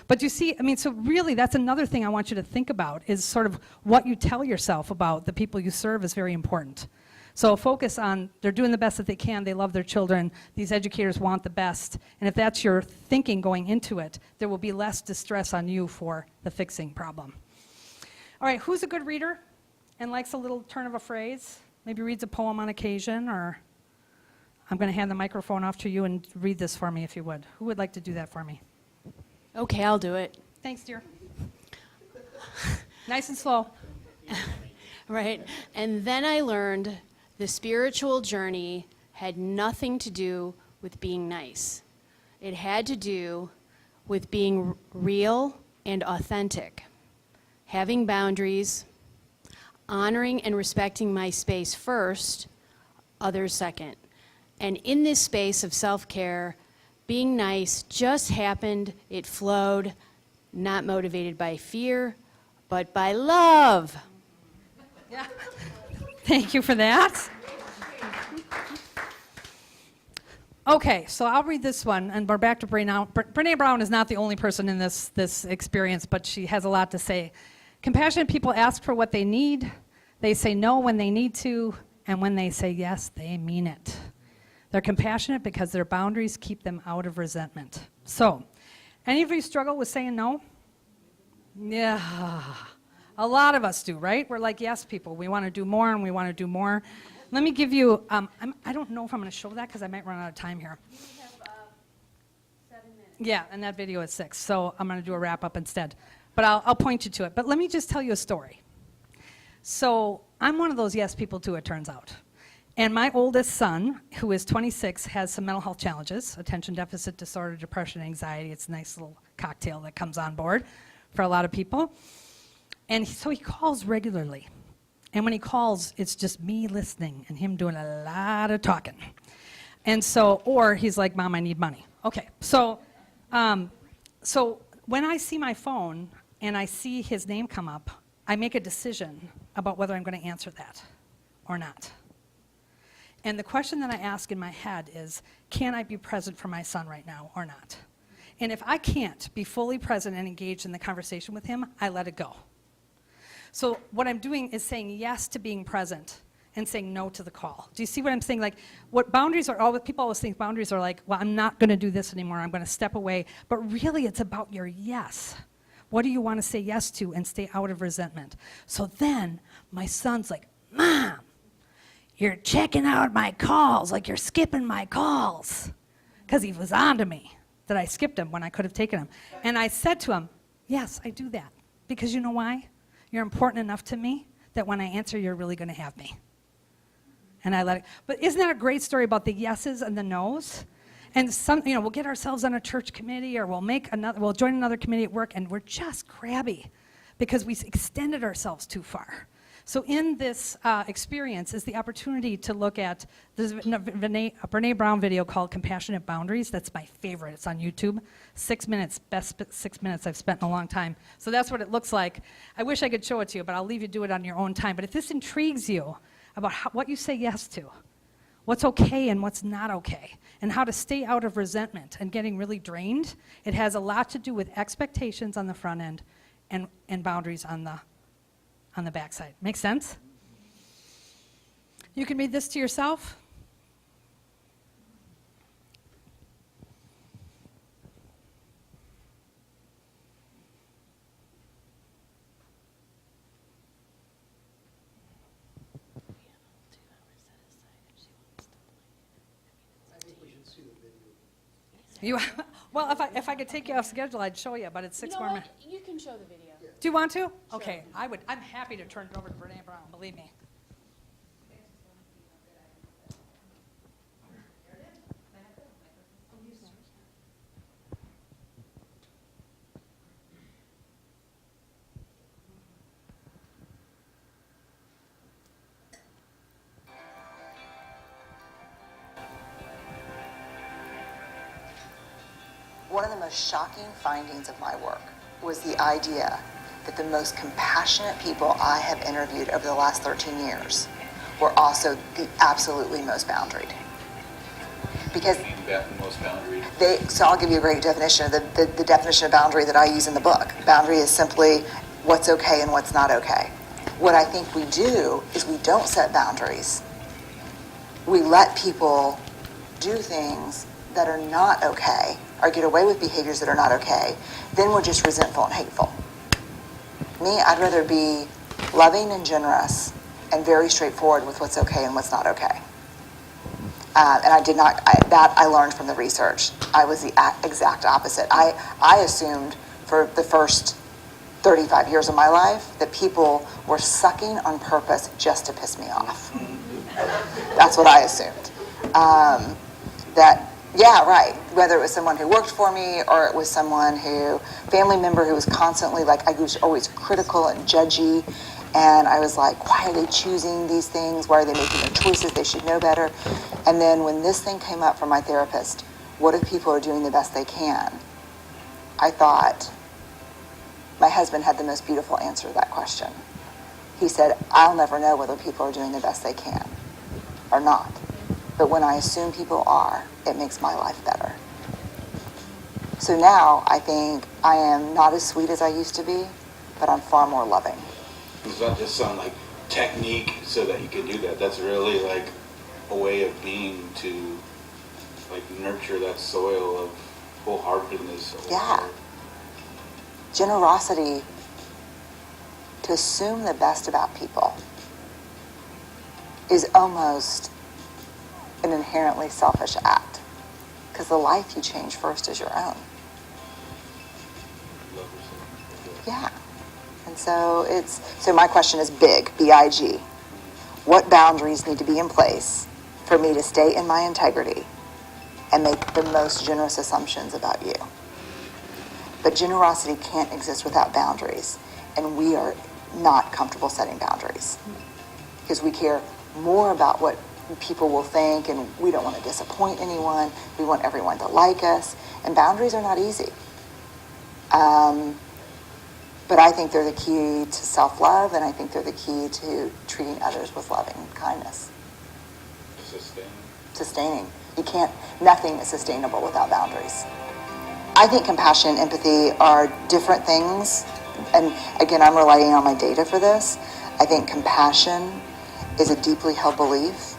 But you see, I mean, so really that's another thing I want you to think about is sort of what you tell yourself about the people you serve is very important. So focus on they're doing the best that they can, they love their children, these educators want the best, and if that's your thinking going into it, there will be less distress on you for the fixing problem. All right, who's a good reader and likes a little turn of a phrase? Maybe reads a poem on occasion, or I'm going to hand the microphone off to you and read this for me if you would. Who would like to do that for me? Okay, I'll do it. Thanks, dear. Nice and slow. Right. And then I learned the spiritual journey had nothing to do with being nice. It had to do with being real and authentic, having boundaries, honoring and respecting my space first, others second. And in this space of self-care, being nice just happened, it flowed, not motivated by fear, but by love. Yeah. Thank you for that. Okay, so I'll read this one, and we're back to Brené. Brené Brown is not the only person in this experience, but she has a lot to say. Compassionate people ask for what they need. They say no when they need to, and when they say yes, they mean it. They're compassionate because their boundaries keep them out of resentment. So, any of you struggle with saying no? Yeah, a lot of us do, right? We're like yes people. We want to do more and we want to do more. Let me give you, I don't know if I'm going to show that because I might run out of time here. We have 7 minutes. Yeah, and that video is 6, so I'm going to do a wrap-up instead. But I'll point you to it. But let me just tell you a story. So I'm one of those yes people too, it turns out. And my oldest son, who is 26, has some mental health challenges, attention deficit disorder, depression, anxiety. It's a nice little cocktail that comes on board for a lot of people. And so he calls regularly. And when he calls, it's just me listening and him doing a lot of talking. And so, or he's like, Mom, I need money. Okay, so when I see my phone and I see his name come up, I make a decision about whether I'm going to answer that or not. And the question that I ask in my head is, can I be present for my son right now or not? And if I can't be fully present and engaged in the conversation with him, I let it go. So what I'm doing is saying yes to being present and saying no to the call. Do you see what I'm saying? Like, what boundaries are, people always think boundaries are like, well, I'm not going to do this anymore, I'm going to step away. But really, it's about your yes. What do you want to say yes to and stay out of resentment? So then, my son's like, Mom, you're checking out my calls, like you're skipping my calls. Because he was on to me that I skipped him when I could have taken him. And I said to him, yes, I do that. Because you know why? You're important enough to me that when I answer, you're really going to have me. And I let it. But isn't that a great story about the yeses and the nos? And we'll get ourselves on a church committee, or we'll join another committee at work, and we're just crabby because we extended ourselves too far. So in this experience is the opportunity to look at this Brene Brown video called Compassionate Boundaries. That's my favorite. It's on YouTube. 6 minutes, best 6 minutes I've spent in a long time. So that's what it looks like. I wish I could show it to you, but I'll leave you do it on your own time. But if this intrigues you about what you say yes to, what's okay and what's not okay, and how to stay out of resentment and getting really drained, it has a lot to do with expectations on the front end and boundaries on the backside. Make sense? You can read this to yourself. Well, if I could take you off schedule, I'd show you, but it's 6 more minutes. You can show the video. Do you want to? Okay, I'm happy to turn it over to Brene Brown, believe me. One of the most shocking findings of my work was the idea that the most compassionate people I have interviewed over the last 13 years were also the absolutely most boundaried. Because so I'll give you a great definition. The definition of boundary that I use in the book. Boundary is simply what's okay and what's not okay. What I think we do is we don't set boundaries. We let people do things that are not okay, or get away with behaviors that are not okay. Then we're just resentful and hateful. Me, I'd rather be loving and generous and very straightforward with what's okay and what's not okay. And I learned from the research. I was the exact opposite. I assumed for the first 35 years of my life that people were sucking on purpose just to piss me off. That's what I assumed. Whether it was someone who worked for me or it was family member who was constantly I was always critical and judgy. And I was like, why are they choosing these things? Why are they making their choices? They should know better. And then when this thing came up from my therapist, what if people are doing the best they can? I thought my husband had the most beautiful answer to that question. He said, I'll never know whether people are doing the best they can or not. But when I assume people are, it makes my life better. So now I think I am not as sweet as I used to be, but I'm far more loving. It's not just some technique so that you can do that. That's really a way of being to nurture that soil of wholeheartedness. Yeah. Generosity, to assume the best about people, is almost an inherently selfish act, because the life you change first is your own. Yeah. And so my question is big, B-I-G. what boundaries need to be in place for me to stay in my integrity and make the most generous assumptions about you. But generosity can't exist without boundaries, and we are not comfortable setting boundaries because we care more about what people will think, and we don't want to disappoint anyone. We want everyone to like us, and boundaries are not easy. But I think they're the key to self-love, and I think they're the key to treating others with loving kindness. Sustaining. Nothing is sustainable without boundaries. I think compassion and empathy are different things. And again, I'm relying on my data for this. I think compassion is a deeply held belief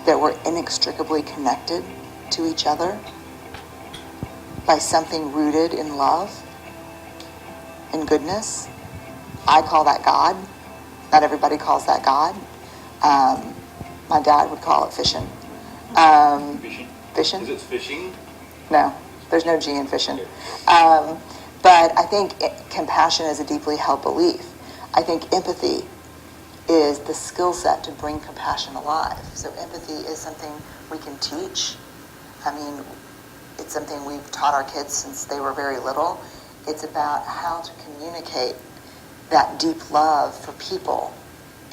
that we're inextricably connected to each other by something rooted in love and goodness. I call that God. Not everybody calls that God. My dad would call it fishing. Fishing? Fishing? Is it fishing? No, there's no G in fishing. But I think compassion is a deeply held belief. I think empathy is the skill set to bring compassion alive. So empathy is something we can teach. I mean, it's something we've taught our kids since they were very little. It's about how to communicate that deep love for people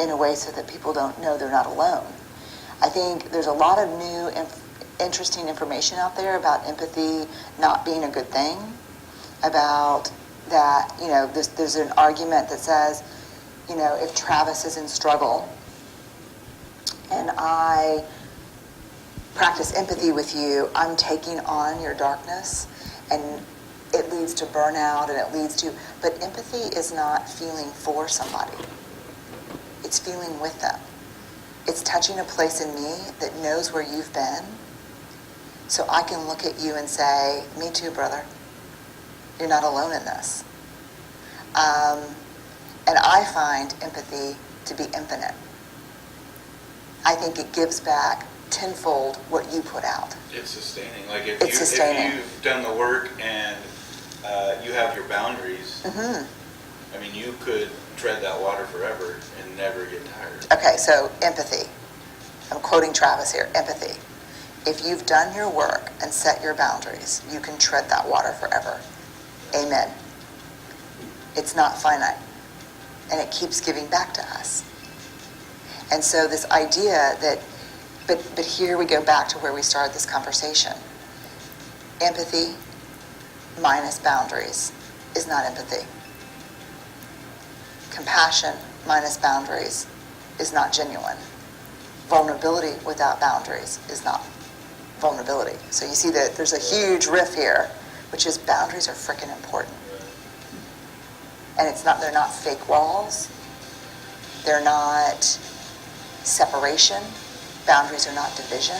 in a way so that people don't know they're not alone. I think there's a lot of new interesting information out there about empathy not being a good thing, about that, there's an argument that says, if Travis is in struggle and I practice empathy with you, I'm taking on your darkness, and it leads to burnout, and it leads to, but empathy is not feeling for somebody. It's feeling with them. It's touching a place in me that knows where you've been, so I can look at you and say, me too, brother. You're not alone in this. And I find empathy to be infinite. I think it gives back tenfold what you put out. It's sustaining. Like if you've done the work and you have your boundaries, Mm-hmm. I mean, you could tread that water forever and never get tired. Okay, so empathy. I'm quoting Travis here, empathy. If you've done your work and set your boundaries, you can tread that water forever. Amen. It's not finite. And it keeps giving back to us. And so this idea that, but here we go back to where we started this conversation. Empathy minus boundaries is not empathy. Compassion minus boundaries is not genuine. Vulnerability without boundaries is not vulnerability. So you see that there's a huge riff here, which is boundaries are freaking important. And they're not fake walls. They're not separation. Boundaries are not division.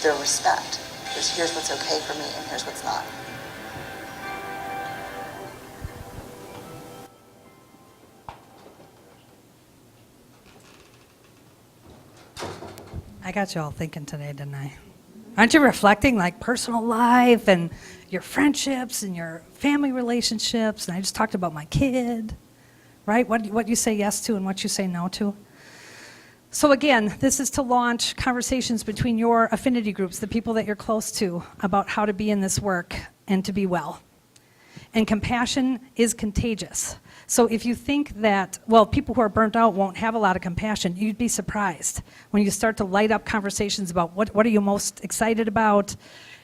They're respect. Here's what's okay for me and here's what's not. I got you all thinking today, didn't I? Aren't you reflecting like personal life and your friendships and your family relationships? And I just talked about my kid, right? What you say yes to and what you say no to. So again, this is to launch conversations between your affinity groups, the people that you're close to, about how to be in this work and to be well. And compassion is contagious. So if you think that, well, people who are burnt out won't have a lot of compassion, you'd be surprised when you start to light up conversations about what are you most excited about,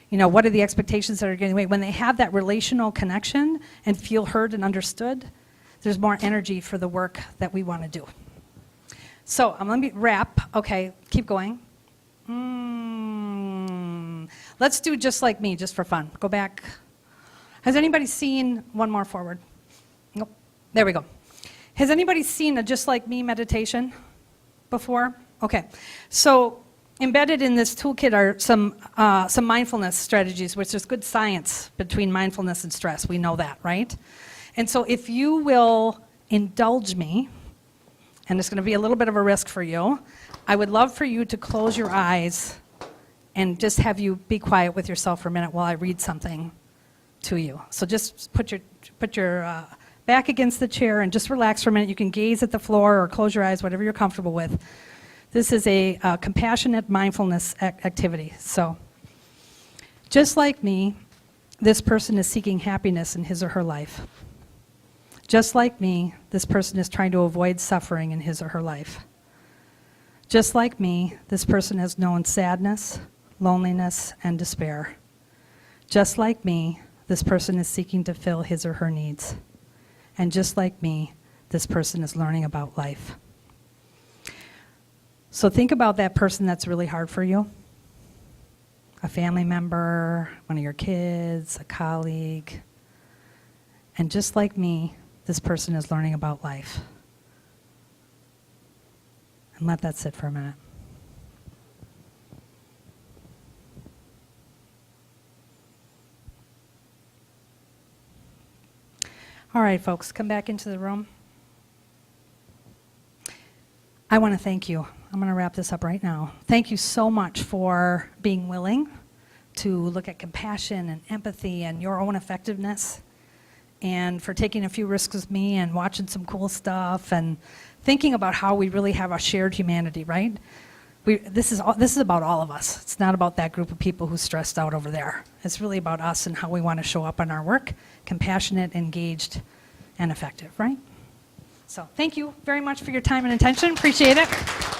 what are the expectations that are getting away. When they have that relational connection and feel heard and understood, there's more energy for the work that we want to do. So let me wrap. Okay, keep going. Let's do just like me, just for fun. Go back. Has anybody seen, one more forward? Nope. There we go. Has anybody seen a Just Like Me meditation before? Okay. So embedded in this toolkit are some mindfulness strategies, which is good science between mindfulness and stress. We know that, right? And so if you will indulge me, and it's going to be a little bit of a risk for you, I would love for you to close your eyes and just have you be quiet with yourself for a minute while I read something to you. So just put your back against the chair and just relax for a minute. You can gaze at the floor or close your eyes, whatever you're comfortable with. This is a compassionate mindfulness activity. So, just like me, this person is seeking happiness in his or her life. Just like me, this person is trying to avoid suffering in his or her life. Just like me, this person has known sadness, loneliness, and despair. Just like me, this person is seeking to fill his or her needs. And just like me, this person is learning about life. So think about that person that's really hard for you. A family member, one of your kids, a colleague. And just like me, this person is learning about life. And let that sit for a minute. All right, folks, come back into the room. I want to thank you. I'm going to wrap this up right now. Thank you so much for being willing to look at compassion and empathy and your own effectiveness, and for taking a few risks with me and watching some cool stuff and thinking about how we really have a shared humanity, right? This is about all of us. It's not about that group of people who's stressed out over there. It's really about us and how we want to show up in our work, compassionate, engaged, and effective, right? So thank you very much for your time and attention. Appreciate it.